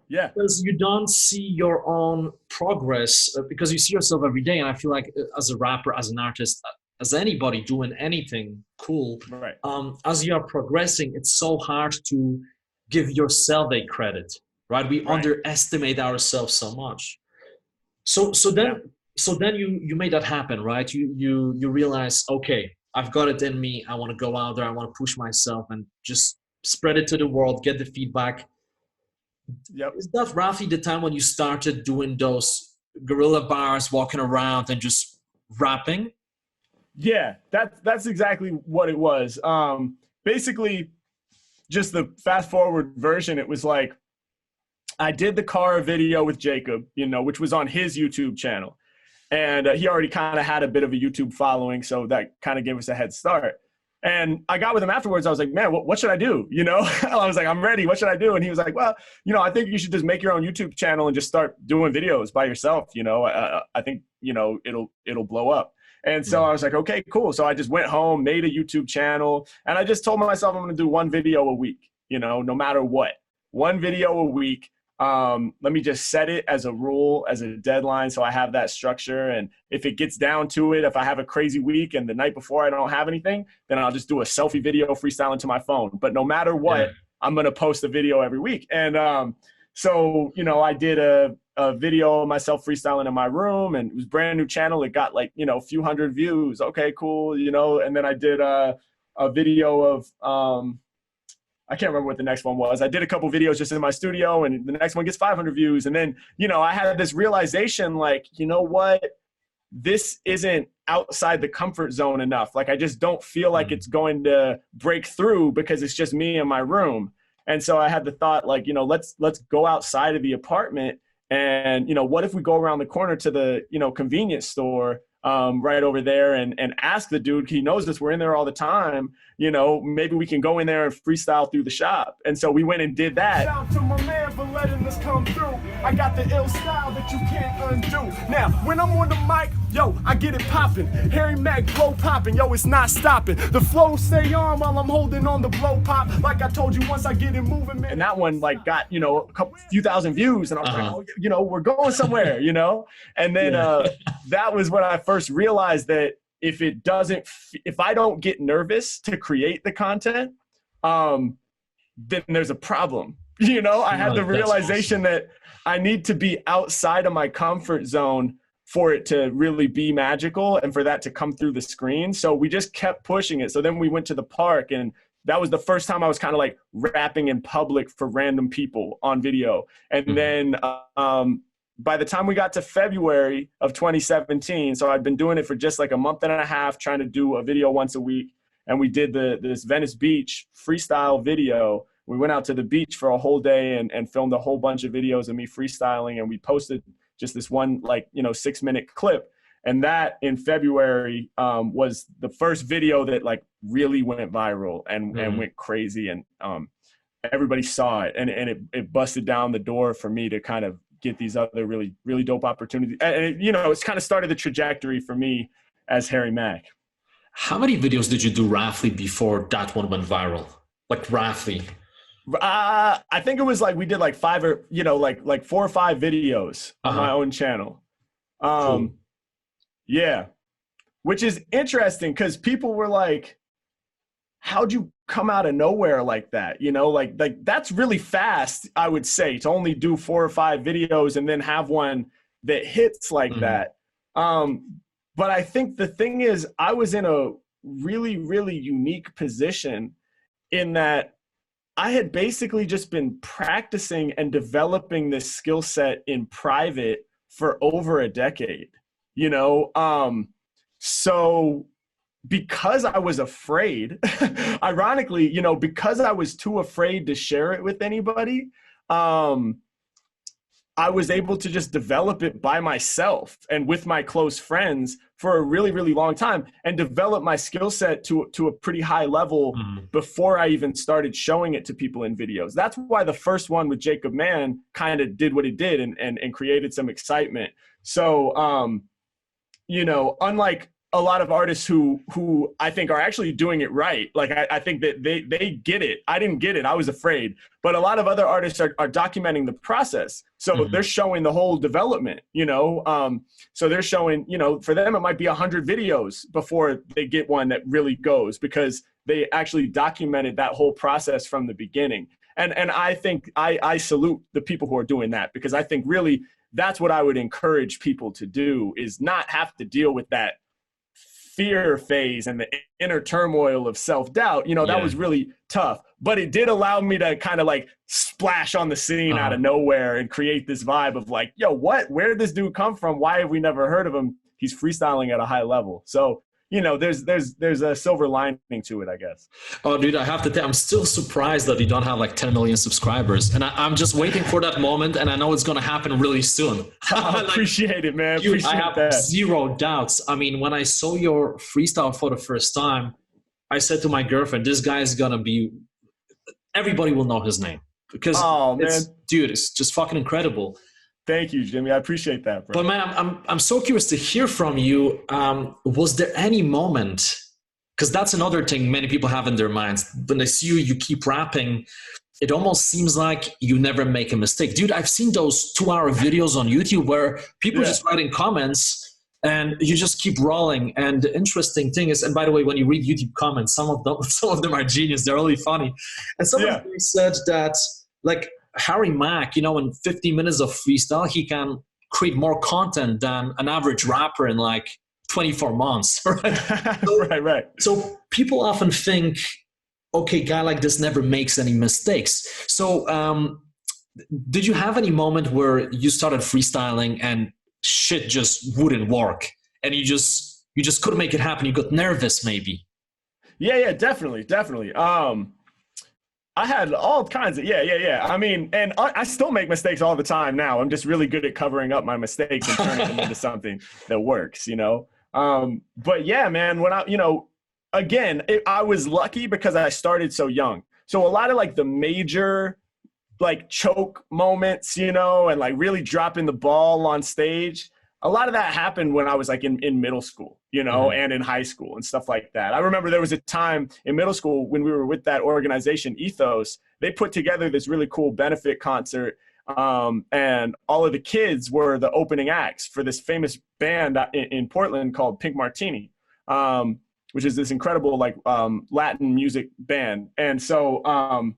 Yeah. Because you don't see your own progress because you see yourself every day. And I feel like as a rapper, as an artist, as anybody doing anything cool, as you are progressing, it's so hard to give yourself a credit, right? We underestimate ourselves so much. So then you made that happen, right? You realize, okay, I've got it in me. I want to go out there. I want to push myself and just spread it to the world, get the feedback. Is that roughly the time when you started doing those guerrilla bars, walking around and just rapping? Yeah, that's exactly what it was. Basically, just the fast forward version, it was like, I did the car video with Jacob, you know, which was on his YouTube channel. And he already kind of had a bit of a YouTube following, so that kind of gave us a head start. And I got with him afterwards. I was like, man, what should I do? You know, I was like, I'm ready. What should I do? And he was like, well, you know, I think you should just make your own YouTube channel and just start doing videos by yourself. You know, I think, you know, it'll blow up. And so I was like, okay, cool. So I just went home, made a YouTube channel, and I just told myself I'm going to do one video a week, you know, no matter what. One video a week. Let me just set it as a rule, as a deadline, so I have that structure. And if it gets down to it, if I have a crazy week and the night before I don't have anything, then I'll just do a selfie video freestyling to my phone. But no matter what, I'm going to post a video every week. And so, you know, I did a video of myself freestyling in my room, and it was a brand new channel. It got like, you know, a few hundred views. Okay, cool. You know, and then I did a video of, I can't remember what the next one was. I did a couple videos just in my studio, and the next one gets 500 views. And then, you know, I had this realization, like, you know what, this isn't outside the comfort zone enough. Like, I just don't feel like it's going to break through because it's just me in my room. And so I had the thought, like, you know, let's go outside of the apartment, and, you know, what if we go around the corner to the, you know, convenience store right over there and ask the dude, he knows us, we're in there all the time, you know, maybe we can go in there and freestyle through the shop. And so we went and did that. Shout out to my man for letting us come through. I got the ill style that you can't undo. Now, when I'm on the mic, yo, I get it popping. Harry Mack blow popping, yo, it's not stopping. The flow stay on while I'm holding on the blow pop. Like I told you, once I get it moving, man. And that one, like, got, you know, few thousand views, and I was like, oh, you know, we're going somewhere, you know. And then that was when I first realized that if I don't get nervous to create the content, then there's a problem. You know, I had the realization that I need to be outside of my comfort zone for it to really be magical and for that to come through the screen. So we just kept pushing it. So then we went to the park, and that was the first time I was kind of like rapping in public for random people on video. And then by the time we got to February of 2017, so I'd been doing it for just like a month and a half, trying to do a video once a week. And we did this Venice Beach freestyle video. We went out to the beach for a whole day and filmed a whole bunch of videos of me freestyling. And we posted just this one, like, you know, 6-minute clip. And that in February was the first video that like really went viral and went crazy. And everybody saw it, and it busted down the door for me to kind of get these other really, really dope opportunities. And it, you know, it's kind of started the trajectory for me as Harry Mack. How many videos did you do roughly before that one went viral? Like roughly? I think it was like, we did like 5 or, you know, like 4 or 5 videos on my own channel. Cool. Yeah. Which is interesting because people were like, how'd you come out of nowhere like that? You know, like that's really fast, I would say, to only do 4 or 5 videos and then have one that hits like that. But I think the thing is, I was in a really, really unique position in that I had basically just been practicing and developing this skill set in private for over a decade, you know? So because I was afraid, ironically, you know, because I was too afraid to share it with anybody, I was able to just develop it by myself and with my close friends for a really, really long time, and develop my skill set to a pretty high level before I even started showing it to people in videos. That's why the first one with Jacob Mann kind of did what it did and created some excitement. So, you know, unlike a lot of artists who I think are actually doing it right. Like, I think that they get it. I didn't get it. I was afraid. But a lot of other artists are documenting the process. So they're showing the whole development, you know? So they're showing, you know, for them, it might be 100 videos before they get one that really goes, because they actually documented that whole process from the beginning. And I think I salute the people who are doing that, because I think really that's what I would encourage people to do, is not have to deal with that fear phase and the inner turmoil of self-doubt. You know, that was really tough, but it did allow me to kind of like splash on the scene out of nowhere and create this vibe of like, yo, where did this dude come from? Why have we never heard of him? He's freestyling at a high level. So, you know, there's a silver lining to it, I guess. Oh, dude, I have to tell, I'm still surprised that you don't have like 10 million subscribers. And I'm just waiting for that moment. And I know it's going to happen really soon. I appreciate it, man. Dude, I have zero doubts. I mean, when I saw your freestyle for the first time, I said to my girlfriend, this guy is gonna be, everybody will know his name because dude, it's just fucking incredible. Thank you, Jimmy. I appreciate that, bro. But man, I'm so curious to hear from you. Was there any moment, because that's another thing many people have in their minds, when they see you keep rapping, it almost seems like you never make a mistake. Dude, I've seen those 2-hour videos on YouTube where people just writing comments and you just keep rolling. And the interesting thing is, and by the way, when you read YouTube comments, some of them are genius. They're really funny. And someone said that, like, Harry Mack, in 50 minutes of freestyle, he can create more content than an average rapper in like 24 months. Right? Right. So people often think, okay, guy like this never makes any mistakes. So did you have any moment where you started freestyling and shit just wouldn't work and you just couldn't make it happen? You got nervous maybe? Yeah, definitely. I had all kinds of, I mean, and I still make mistakes all the time now. I'm just really good at covering up my mistakes and turning them into something that works, But yeah, man, when I was lucky because I started so young. So a lot of like the major like choke moments, and like really dropping the ball on stage, a lot of that happened when I was like in middle school, and in high school and stuff like that. I remember there was a time in middle school when we were with that organization, Ethos, they put together this really cool benefit concert. And all of the kids were the opening acts for this famous band in Portland called Pink Martini, which is this incredible like Latin music band. And so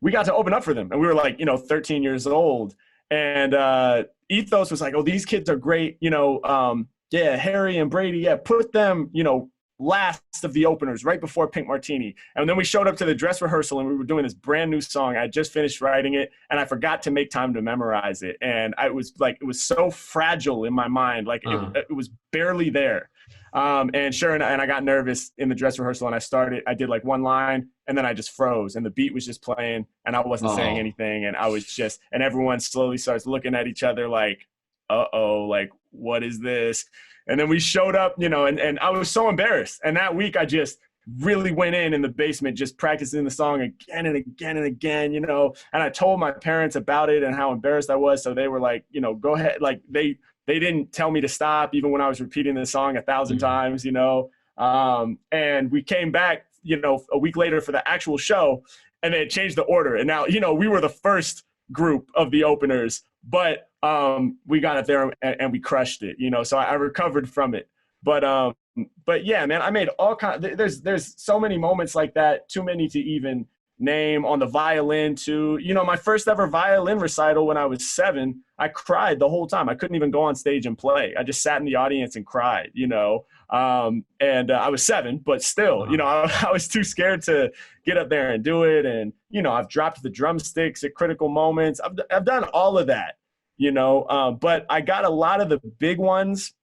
we got to open up for them, and we were like, 13 years old. And Ethos was like, oh, these kids are great. Harry and Brady, put them, last of the openers right before Pink Martini. And then we showed up to the dress rehearsal and we were doing this brand new song. I just finished writing it and I forgot to make time to memorize it. And it was so fragile in my mind. Like it was barely there. And I got nervous in the dress rehearsal and I did like one line and then I just froze and the beat was just playing and I wasn't saying anything. And and everyone slowly starts looking at each other like, uh-oh, like, what is this? And then we showed up, and I was so embarrassed. And that week I just really went in the basement, just practicing the song again and again and again, and I told my parents about it and how embarrassed I was. So they were like, go ahead. Like they didn't tell me to stop even when I was repeating the song 1,000 times, and we came back, a week later for the actual show and they had changed the order. And now, we were the first group of the openers, but we got it there and we crushed it, so I recovered from it. But yeah, man, I made all kinds. There's so many moments like that, too many to even name. On the violin too, my first ever violin recital when I was 7, I cried the whole time. I couldn't even go on stage and play. I just sat in the audience and cried, and I was 7, but still, I was too scared to get up there and do it. And, I've dropped the drumsticks at critical moments. I've done all of that, but I got a lot of the big ones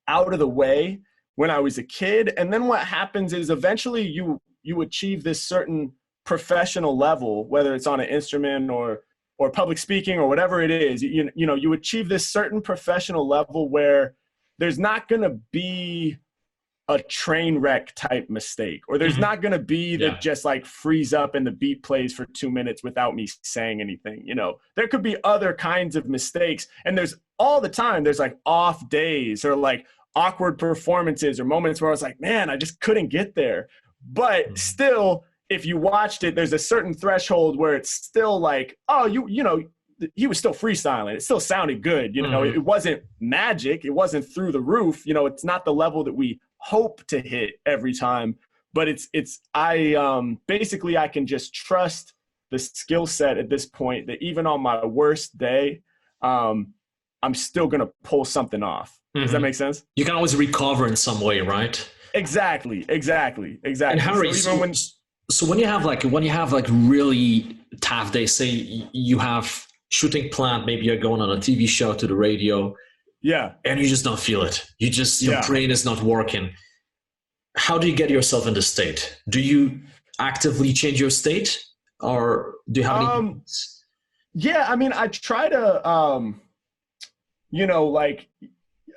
out of the way when I was a kid. And then what happens is eventually you achieve this certain professional level, whether it's on an instrument or public speaking or whatever it is, you achieve this certain professional level where there's not going to be a train wreck type mistake, or there's not going to be that just like freeze up and the beat plays for 2 minutes without me saying anything. There could be other kinds of mistakes, and there's all the time, there's like off days or like awkward performances or moments where I was like, man, I just couldn't get there. But still, if you watched it, there's a certain threshold where it's still like, oh, he was still freestyling. It still sounded good. It wasn't magic. It wasn't through the roof. It's not the level that we hope to hit every time, but basically I can just trust the skill set at this point that even on my worst day, I'm still going to pull something off. Does that make sense? You can always recover in some way, right? Exactly. And Harry, so when you have like really tough days, say you have shooting planned, maybe you're going on a TV show, to the radio, and you just don't feel it. Your brain is not working. How do you get yourself in the state? Do you actively change your state, or do you have any? Yeah, I mean, I try to,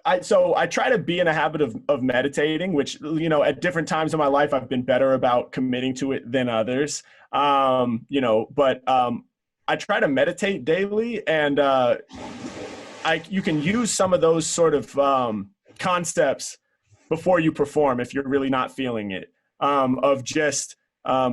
I try to be in a habit of meditating, which, you know, at different times in my life, I've been better about committing to it than others. You know, but I try to meditate daily, and you can use some of those sort of concepts before you perform if you're really not feeling it, of just,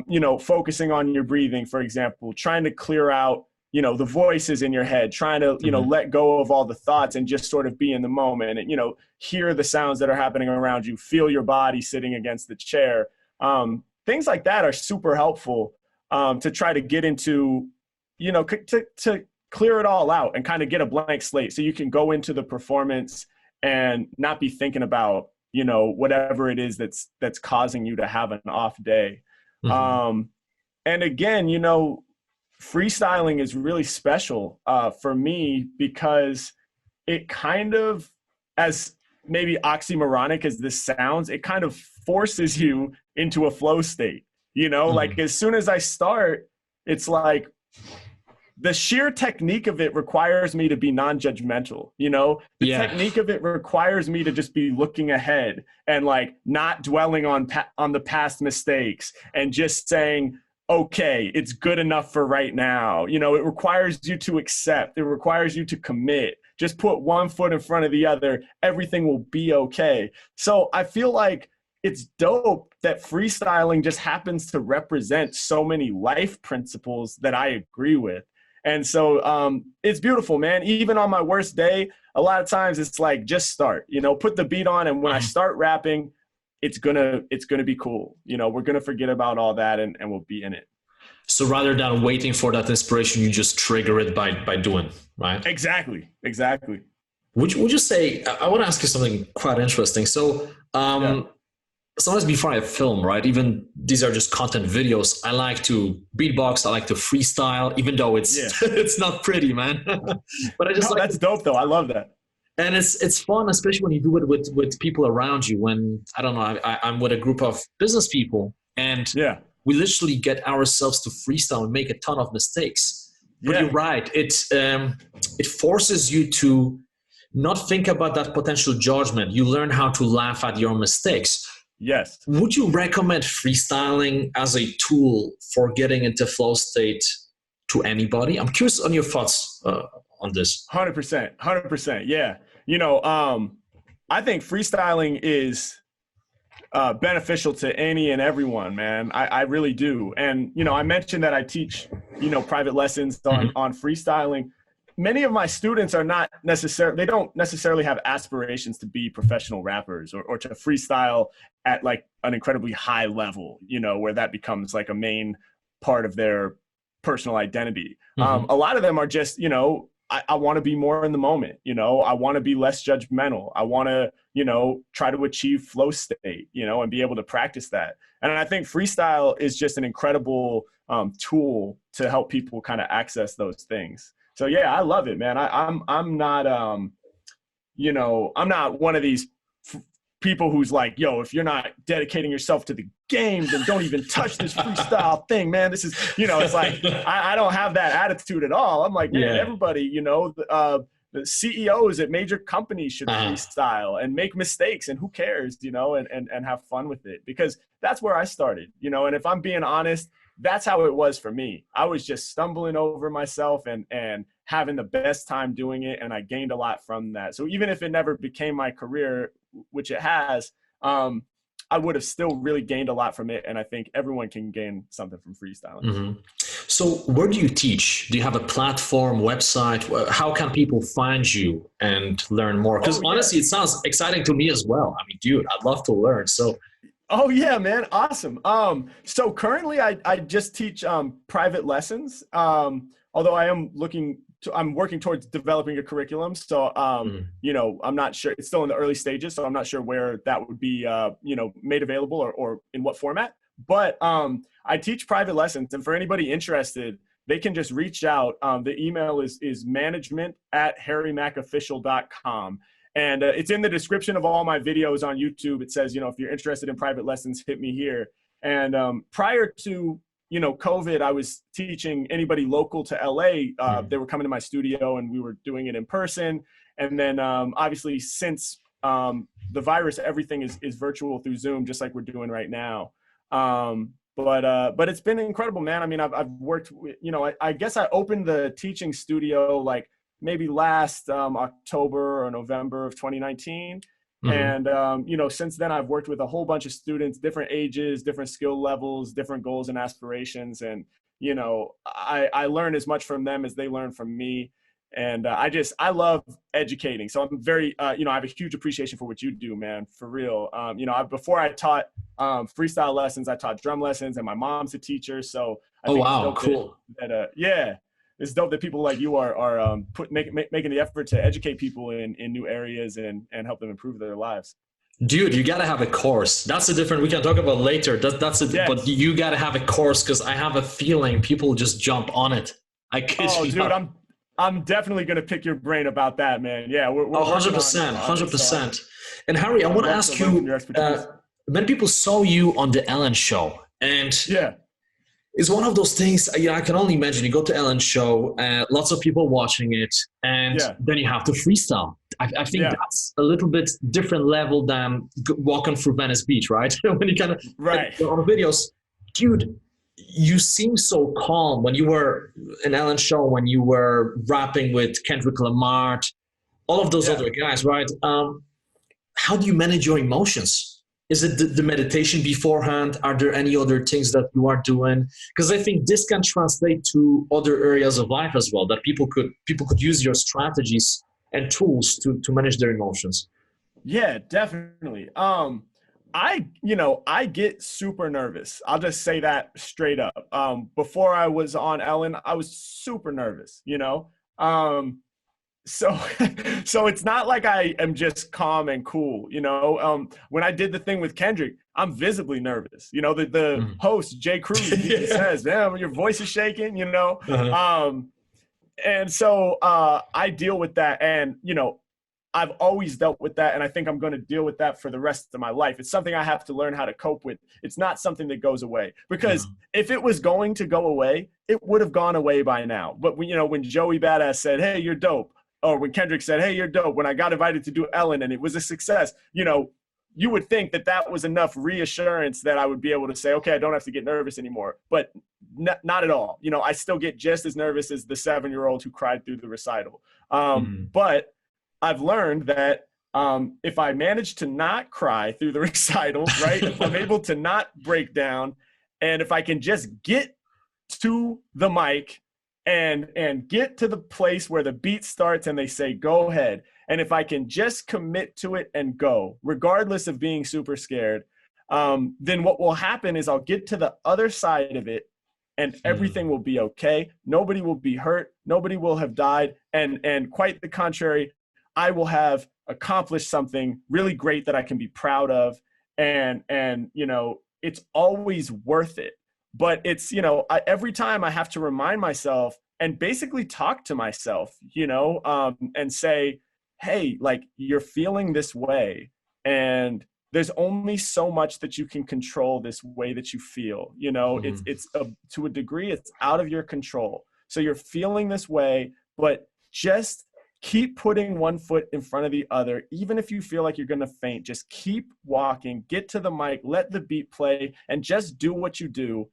you know, focusing on your breathing, for example, trying to clear out, you know, the voices in your head, trying to, you know, let go of all the thoughts and just sort of be in the moment and, you know, hear the sounds that are happening around you, feel your body sitting against the chair. Things like that are super helpful to try to get into, you know, to clear it all out and kind of get a blank slate so you can go into the performance and not be thinking about, you know, whatever it is that's causing you to have an off day. And again, you know, freestyling is really special for me because it kind of, as maybe oxymoronic as this sounds, it kind of forces you into a flow state, you know, like as soon as I start, it's like the sheer technique of it requires me to be non-judgmental, you know, the technique of it requires me to just be looking ahead and like not dwelling on the past mistakes and just saying, okay, it's good enough for right now. You know, it requires you to accept. It requires you to commit. Just put one foot in front of the other. Everything will be okay. So I feel like it's dope that freestyling just happens to represent so many life principles that I agree with. And so it's beautiful, man. Even on my worst day, a lot of times it's like, just start, you know, put the beat on. And when I start rapping, it's gonna be cool. You know, we're gonna forget about all that and we'll be in it. So rather than waiting for that inspiration, you just trigger it by doing, right? Exactly. Would you say, I want to ask you something quite interesting. So sometimes before I film, right, even these are just content videos, I like to beatbox, I like to freestyle, even though it's it's not pretty, man. But I just that's dope though. I love that. And it's fun, especially when you do it with people around you. When, I don't know, I'm with a group of business people and we literally get ourselves to freestyle and make a ton of mistakes. But you're right. It forces you to not think about that potential judgment. You learn how to laugh at your mistakes. Yes. Would you recommend freestyling as a tool for getting into flow state to anybody? I'm curious on your thoughts on this. 100%. Yeah. You know, I think freestyling is beneficial to any and everyone, man. I really do. And, you know, I mentioned that I teach, you know, private lessons on freestyling. Many of my students are not necessarily, they don't necessarily have aspirations to be professional rappers or to freestyle at like an incredibly high level, you know, where that becomes like a main part of their personal identity. A lot of them are just, you know, I want to be more in the moment, you know, I want to be less judgmental. I want to, you know, try to achieve flow state, you know, and be able to practice that. And I think freestyle is just an incredible tool to help people kind of access those things. So yeah, I love it, man. I'm not, you know, I'm not one of these people who's like, yo, if you're not dedicating yourself to the game, then don't even touch this freestyle thing, man. This is, you know, it's like, I don't have that attitude at all. I'm like, man, everybody, you know, the CEOs at major companies should freestyle and make mistakes, and who cares, you know, and have fun with it, because that's where I started, you know. And if I'm being honest, that's how it was for me. I was just stumbling over myself and having the best time doing it. And I gained a lot from that. So even if it never became my career, which it has, I would have still really gained a lot from it. And I think everyone can gain something from freestyling. So where do you teach? Do you have a platform, website? How can people find you and learn more? Because honestly, it sounds exciting to me as well. I mean, dude, I'd love to learn. So oh yeah, man. Awesome. So currently I just teach private lessons. Although I'm working towards developing a curriculum. So, you know, I'm not sure, it's still in the early stages, so I'm not sure where that would be, you know, made available or in what format, but I teach private lessons, and for anybody interested, they can just reach out. The email is management@harrymackofficial.com. And it's in the description of all my videos on YouTube. It says, you know, if you're interested in private lessons, hit me here. And prior to COVID, I was teaching anybody local to LA. They were coming to my studio and we were doing it in person. And then obviously since the virus, everything is virtual through Zoom, just like we're doing right now. But it's been incredible, man. I mean, I've worked, I guess I opened the teaching studio like maybe last October or November of 2019. And, since then I've worked with a whole bunch of students, different ages, different skill levels, different goals and aspirations. And, I learn as much from them as they learn from me. And I love educating. So I'm very, I have a huge appreciation for what you do, man, for real. Before I taught freestyle lessons, I taught drum lessons, and my mom's a teacher. So I think wow, it's cool. It's dope that people like you are making the effort to educate people in new areas and help them improve their lives. Dude, you gotta have a course. That's a different. We can talk about later. Yes. But you gotta have a course, because I have a feeling people just jump on it. I kid you dude, not. I'm definitely gonna pick your brain about that, man. Yeah, we're 100%, 100%. And Harry, I want to ask you. Many people saw you on the Ellen show, and it's one of those things. I can only imagine. You go to Ellen's show, lots of people watching it, and then you have to freestyle. I think that's a little bit different level than walking through Venice Beach, right? When you kind of on videos, dude, you seem so calm when you were in Ellen's show, when you were rapping with Kendrick Lamar, all of those other guys, right? How do you manage your emotions? Is it the meditation beforehand? Are there any other things that you are doing? Because I think this can translate to other areas of life as well, that people could use your strategies and tools to manage their emotions. Yeah, definitely. I get super nervous. I'll just say that straight up. Before I was on Ellen, I was super nervous, So it's not like I am just calm and cool, when I did the thing with Kendrick, I'm visibly nervous. The host, Jay Cruz, he says, man, your voice is shaking, and so I deal with that. And, I've always dealt with that. And I think I'm going to deal with that for the rest of my life. It's something I have to learn how to cope with. It's not something that goes away, because if it was going to go away, it would have gone away by now. But when Joey Badass said, hey, you're dope, or when Kendrick said, hey, you're dope, when I got invited to do Ellen and it was a success, you would think that was enough reassurance that I would be able to say, okay, I don't have to get nervous anymore. But not at all. I still get just as nervous as the 7-year-old who cried through the recital. But I've learned that if I manage to not cry through the recital, right, if I'm able to not break down, and if I can just get to the mic and get to the place where the beat starts and they say, go ahead. And if I can just commit to it and go, regardless of being super scared, then what will happen is I'll get to the other side of it and everything will be okay. Nobody will be hurt. Nobody will have died. And quite the contrary, I will have accomplished something really great that I can be proud of. And it's always worth it. But it's, every time I have to remind myself and basically talk to myself, and say, hey, like, you're feeling this way. And there's only so much that you can control this way that you feel, it's to a degree, it's out of your control. So you're feeling this way, but just keep putting one foot in front of the other. Even if you feel like you're going to faint, just keep walking, get to the mic, let the beat play, and just do what you do.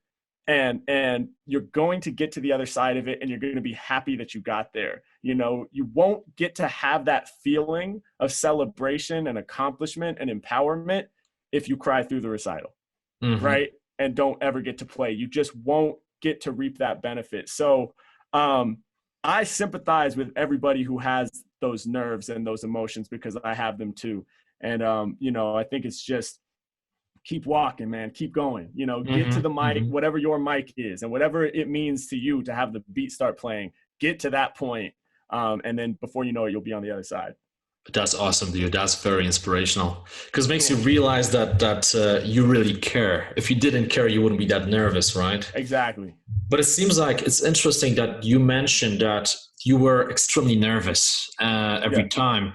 And you're going to get to the other side of it, and you're going to be happy that you got there. You won't get to have that feeling of celebration and accomplishment and empowerment if you cry through the recital, right? And don't ever get to play. You just won't get to reap that benefit. So I sympathize with everybody who has those nerves and those emotions, because I have them too. And, I think it's just, keep walking, man. Keep going. Get to the mic, whatever your mic is, and whatever it means to you to have the beat start playing. Get to that point, and then before you know it, you'll be on the other side. That's awesome, dude. That's very inspirational, because it makes you realize that you really care. If you didn't care, you wouldn't be that nervous, right? Exactly. But it seems like it's interesting that you mentioned that you were extremely nervous every time.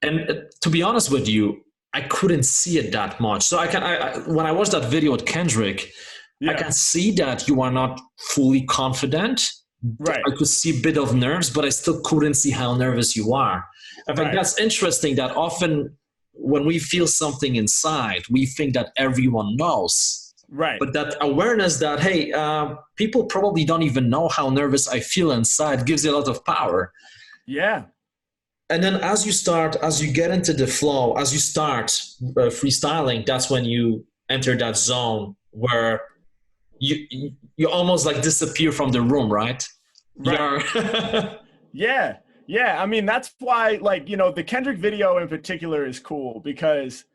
And to be honest with you, I couldn't see it that much. So when I watched that video with Kendrick, I can see that you are not fully confident. Right. I could see a bit of nerves, but I still couldn't see how nervous you are. I think that's interesting that often when we feel something inside, we think that everyone knows. Right. But that awareness that, hey, people probably don't even know how nervous I feel inside gives you a lot of power. Yeah. And then as you get into the flow, as you start freestyling, that's when you enter that zone where you almost like disappear from the room, right? Right. Yeah. Yeah. I mean, that's why, like, you know, the Kendrick video in particular is cool because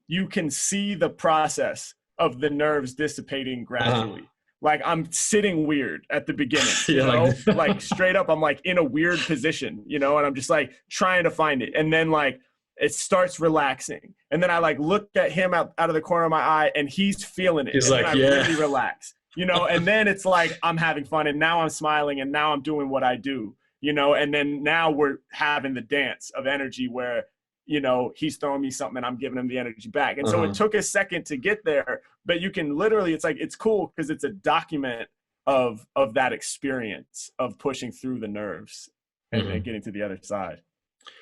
you can see the process of the nerves dissipating gradually. Like I'm sitting weird at the beginning, you know, like straight up, I'm like in a weird position, you know, and I'm just like trying to find it. And then like it starts relaxing. And then I like look at him out of the corner of my eye and he's feeling it. He's and like, I really relax, you know, and then it's like, I'm having fun and now I'm smiling and now I'm doing what I do, you know, and then now we're having the dance of energy where, you know, he's throwing me something and I'm giving him the energy back. And so it took a second to get there, but you can literally, it's like, it's cool because it's a document of that experience of pushing through the nerves and getting to the other side.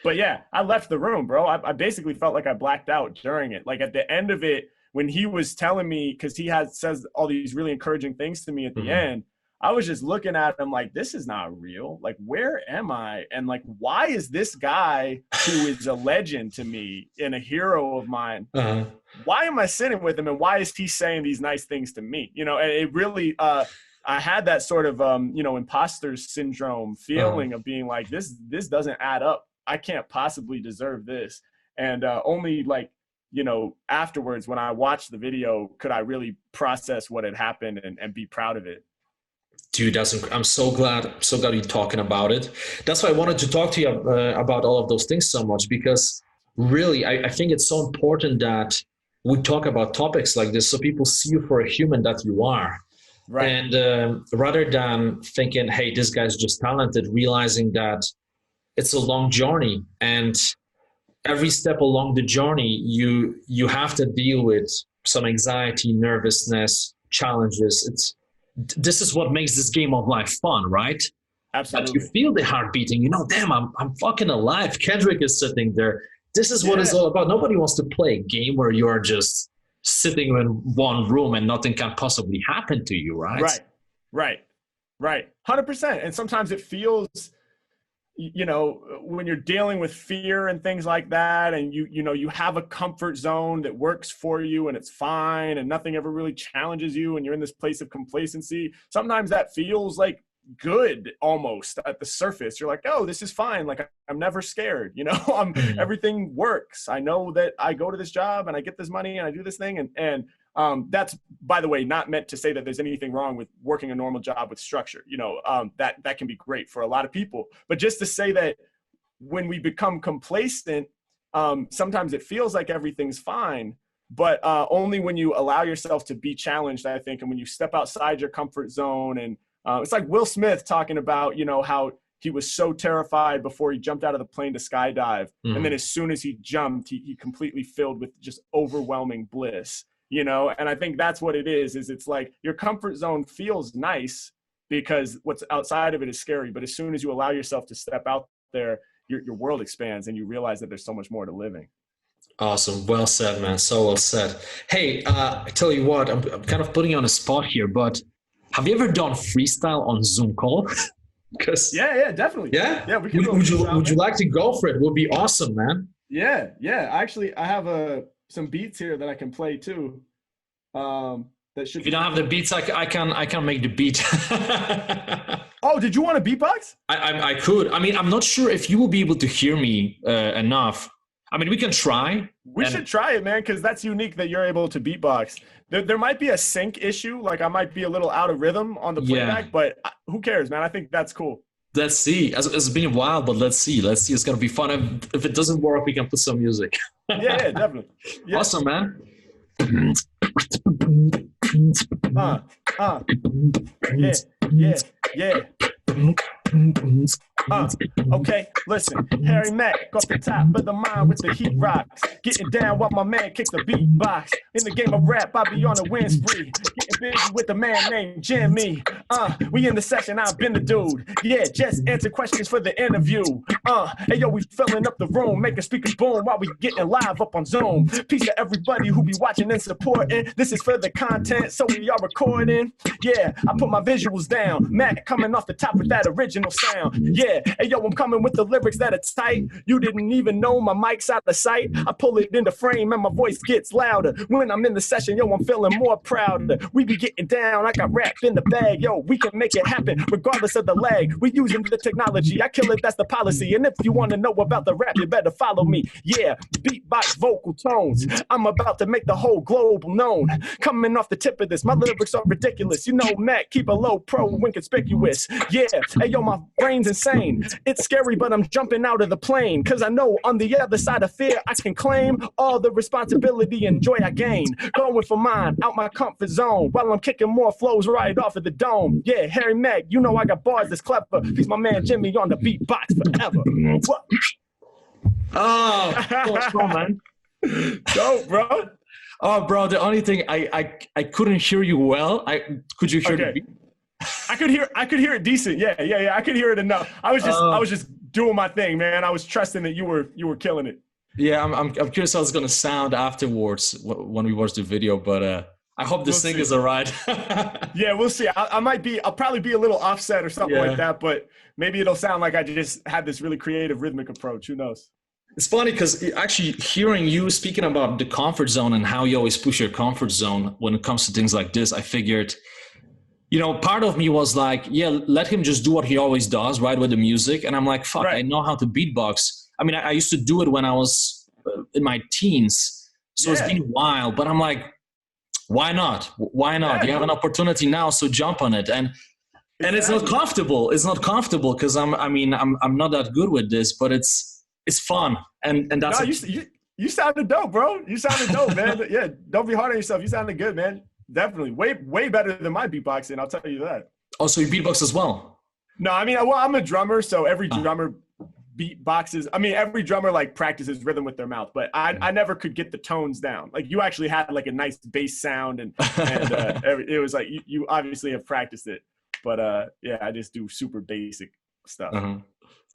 But yeah, I left the room, bro. I basically felt like I blacked out during it. Like at the end of it, when he was telling me, because he says all these really encouraging things to me at the end, I was just looking at him like, this is not real. Like, where am I? And like, why is this guy who is a legend to me and a hero of mine, why am I sitting with him? And why is he saying these nice things to me? You know, and it really, I had that sort of, you know, imposter syndrome feeling of being like, this doesn't add up. I can't possibly deserve this. And only like, you know, afterwards, when I watched the video, could I really process what had happened and be proud of it. Dude, I'm so glad you're talking about it. That's why I wanted to talk to you about all of those things so much, because really, I think it's so important that we talk about topics like this so people see you for a human that you are. Right. And rather than thinking, hey, this guy's just talented, realizing that it's a long journey. And every step along the journey, you have to deal with some anxiety, nervousness, challenges. This is what makes this game of life fun, right? Absolutely. That you feel the heart beating, you know, damn, I'm fucking alive. Kendrick is sitting there. This is what it's all about. Nobody wants to play a game where you are just sitting in one room and nothing can possibly happen to you, right? Right. 100%. And sometimes it feels, you know, when you're dealing with fear and things like that, and you know, you have a comfort zone that works for you and it's fine and nothing ever really challenges you and you're in this place of complacency. Sometimes that feels like good almost at the surface. You're like, oh, this is fine. Like I'm never scared, you know, everything works. I know that I go to this job and I get this money and I do this thing. And that's, by the way, not meant to say that there's anything wrong with working a normal job with structure. You know, that can be great for a lot of people. But just to say that when we become complacent, sometimes it feels like everything's fine, but only when you allow yourself to be challenged, I think, and when you step outside your comfort zone. And it's like Will Smith talking about, you know, how he was so terrified before he jumped out of the plane to skydive. And then as soon as he jumped, he completely filled with just overwhelming bliss. You know, and I think that's what it is it's like your comfort zone feels nice because what's outside of it is scary. But as soon as you allow yourself to step out there, your world expands and you realize that there's so much more to living. Awesome. Well said, man. So well said. Hey, I tell you what, I'm kind of putting you on a spot here, but have you ever done freestyle on Zoom call? Because yeah, definitely. Yeah. We can would you like to go for it? It would be awesome, man. Yeah. Actually, I have some beats here that I can play too. That should. If you don't have the beats, I can make the beat. Oh, did you want a beatbox? I could. I mean, I'm not sure if you will be able to hear me enough. I mean, we can try. We should try it, man, because that's unique that you're able to beatbox. There might be a sync issue, like I might be a little out of rhythm on the playback, but who cares, man? I think that's cool. Let's see. It's been a while, but let's see. It's gonna be fun. If it doesn't work, we can put some music. Yeah, definitely. Yeah. Awesome, man. Yeah. Okay, listen, Harry Mack off the top of the mind with the heat rocks. Getting down while my man kicks the beatbox. In the game of rap, I be on a win spree. Getting busy with a man named Jimmy. We in the session, I've been the dude. Yeah, just answer questions for the interview. Hey yo, we filling up the room, making speakers boom while we getting live up on Zoom. Peace to everybody who be watching and supporting. This is for the content, so we are recording. Yeah, I put my visuals down. Matt coming off the top with that original sound. Yeah, hey yo, I'm coming with the lyrics that are tight. You didn't even know my mic's out of sight. I pull it in the frame and my voice gets louder. When I'm in the session, yo, I'm feeling more prouder. We be getting down, I got rap in the bag. Yo, we can make it happen regardless of the lag. We using the technology, I kill it, that's the policy. And if you want to know about the rap, you better follow me. Yeah, beatbox, vocal tones. I'm about to make the whole globe known. Coming off the tip of this, my lyrics are ridiculous. You know, Matt, keep a low pro, inconspicuous. Yeah, hey yo, my brain's insane. It's scary, but I'm jumping out of the plane. Cause I know on the other side of fear, I can claim all the responsibility and joy I gain. Going for mine, out my comfort zone, while I'm kicking more flows right off of the dome. Yeah, Harry Mack, you know I got bars that's clever. He's my man Jimmy on the beatbox forever. What? Oh, cool, man. Dope, bro. Oh, bro, the only thing I couldn't hear you well. Could you hear the beat? I could hear it decent. Yeah. I could hear it enough. I was just doing my thing, man. I was trusting that you were killing it. Yeah, I'm curious how it's gonna sound afterwards when we watch the video, but I hope this thing is all right. Yeah, we'll see. I'll probably be a little offset or something like that, but maybe it'll sound like I just had this really creative rhythmic approach. Who knows? It's funny because actually hearing you speaking about the comfort zone and how you always push your comfort zone when it comes to things like this, I figured, you know, part of me was like, yeah, let him just do what he always does, right, with the music. And I'm like, fuck, right. I know how to beatbox. I mean, I used to do it when I was in my teens. So it's been a while, but I'm like, why not? Why not? You have an opportunity now, so jump on it. And it's not comfortable. It's not comfortable because I'm not that good with this, but it's fun. And that's you sounded dope, bro. You sounded dope, man. Yeah, don't be hard on yourself. You sounded good, man. Definitely. Way better than my beatboxing, I'll tell you that. Oh, so you beatbox as well? No, I mean, well, I'm a drummer, so every drummer beatboxes. I mean, every drummer like practices rhythm with their mouth, but I never could get the tones down. Like you actually had like a nice bass sound and it was like you obviously have practiced it. But yeah, I just do super basic stuff.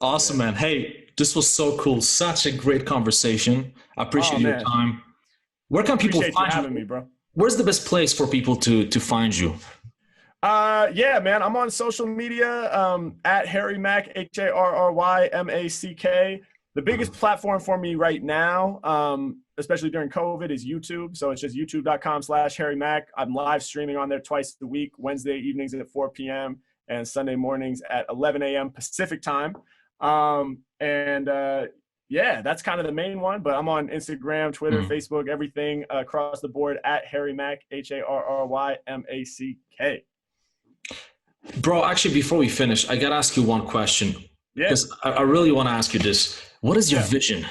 Awesome, man. Hey, this was so cool. Such a great conversation. I appreciate your time. Where can people find you? Having me, bro. Where's the best place for people to find you? Yeah, man, I'm on social media at Harry Mack, HarryMack. The biggest platform for me right now, especially during COVID, is YouTube. So it's just youtube.com/Harry Mack. I'm live streaming on there twice a week, Wednesday evenings at 4 p.m. and Sunday mornings at 11 a.m. Pacific time. Yeah, that's kind of the main one, but I'm on Instagram, Twitter, Facebook, everything across the board at Harry Mack, HarryMack. Bro, actually, before we finish, I got to ask you one question. Yeah. Because I really want to ask you this. What is your vision?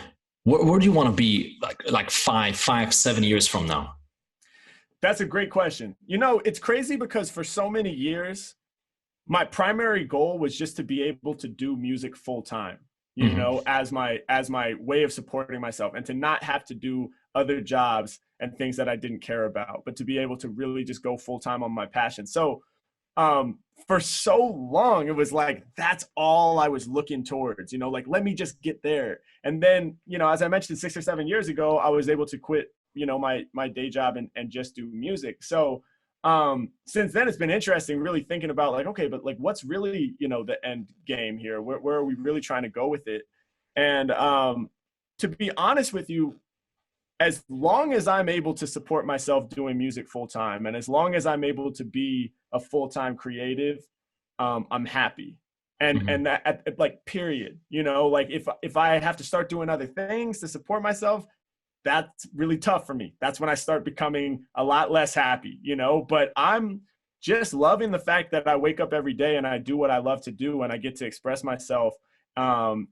Where do you want to be like 5-7 years from now? That's a great question. You know, it's crazy because for so many years, my primary goal was just to be able to do music full time, you know, as my way of supporting myself and to not have to do other jobs and things that I didn't care about, but to be able to really just go full time on my passion. So for so long, it was like, that's all I was looking towards, you know, like, let me just get there. And then, you know, as I mentioned 6 or 7 years ago, I was able to quit, you know, my day job and just do music. So since then it's been interesting really thinking about like, okay, but like, what's really, you know, the end game here? Where are we really trying to go with it? And to be honest with you, as long as I'm able to support myself doing music full time, and as long as I'm able to be a full-time creative, I'm happy. And that like, period, you know, like if I have to start doing other things to support myself, that's really tough for me. That's when I start becoming a lot less happy, you know, but I'm just loving the fact that I wake up every day and I do what I love to do and I get to express myself and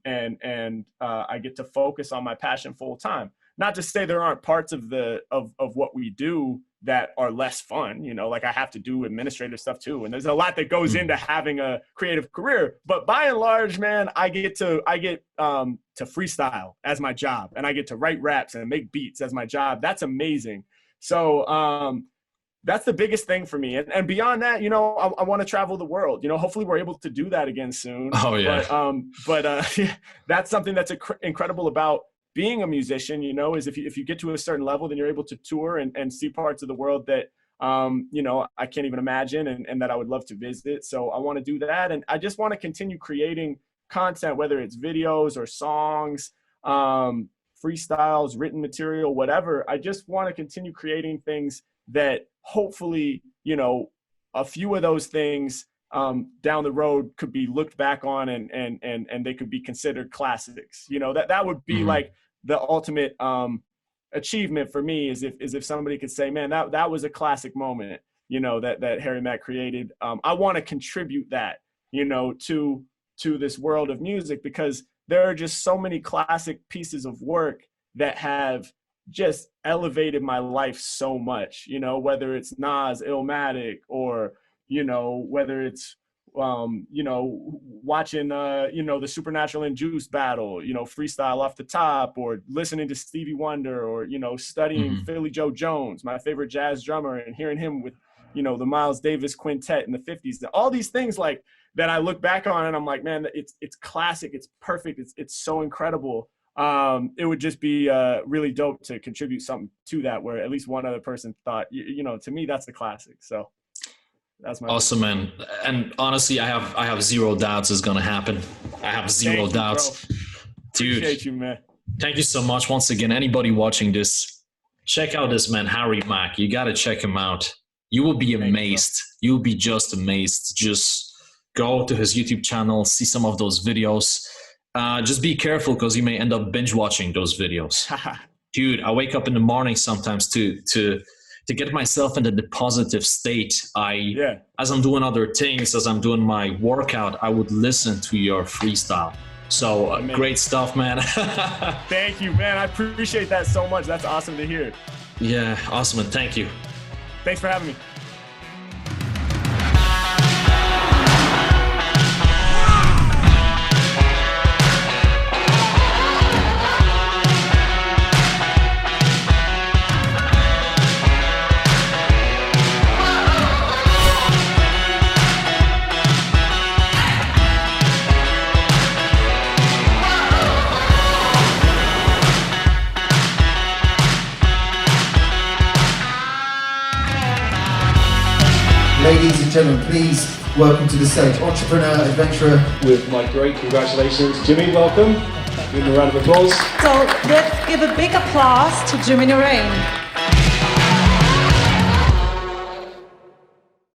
I get to focus on my passion full time. Not to say there aren't parts of what we do that are less fun, you know, like I have to do administrative stuff too. And there's a lot that goes into having a creative career, but by and large, man, I get to freestyle as my job, and I get to write raps and make beats as my job. That's amazing. So, that's the biggest thing for me. And beyond that, you know, I want to travel the world. You know, hopefully we're able to do that again soon. Oh, yeah. But that's something that's incredible about being a musician, you know, is if you get to a certain level, then you're able to tour and see parts of the world that, you know, I can't even imagine and that I would love to visit. So I want to do that. And I just want to continue creating content, whether it's videos or songs, freestyles, written material, whatever. I just want to continue creating things that hopefully, you know, a few of those things down the road could be looked back on and they could be considered classics. You know, that would be like the ultimate achievement for me is if somebody could say, man, that was a classic moment, you know, that Harry Mack created. I want to contribute that, you know, to this world of music, because there are just so many classic pieces of work that have just elevated my life so much, you know, whether it's Nas, Illmatic, or, you know, whether it's, you know, watching, you know, the Supernatural and Juice battle, you know, freestyle off the top, or listening to Stevie Wonder, or, you know, studying Philly Joe Jones, my favorite jazz drummer, and hearing him with, you know, the Miles Davis quintet in the 50s, all these things like that I look back on and I'm like, man, it's classic. It's perfect. It's so incredible. It would just be really dope to contribute something to that, where at least one other person thought, you know, to me, that's the classic. So that's my awesome, man. And honestly, I have zero doubts it's gonna happen. I have zero doubts. Dude, appreciate you, man. Thank you so much. Once again, anybody watching this, check out this man, Harry Mack. You gotta check him out. You will be amazed. You will be just amazed. Just go to his YouTube channel, see some of those videos. Just be careful, because you may end up binge watching those videos. Dude, I wake up in the morning sometimes to get myself into the positive state. As I'm doing other things, as I'm doing my workout, I would listen to your freestyle. So great stuff, man. Thank you, man. I appreciate that so much. That's awesome to hear. Yeah, awesome, and thank you. Thanks for having me. Ladies and gentlemen, please welcome to the stage entrepreneur, adventurer. With my great congratulations, Jimmy, welcome. Give him a round of applause. So let's give a big applause to Jimmy Naraine.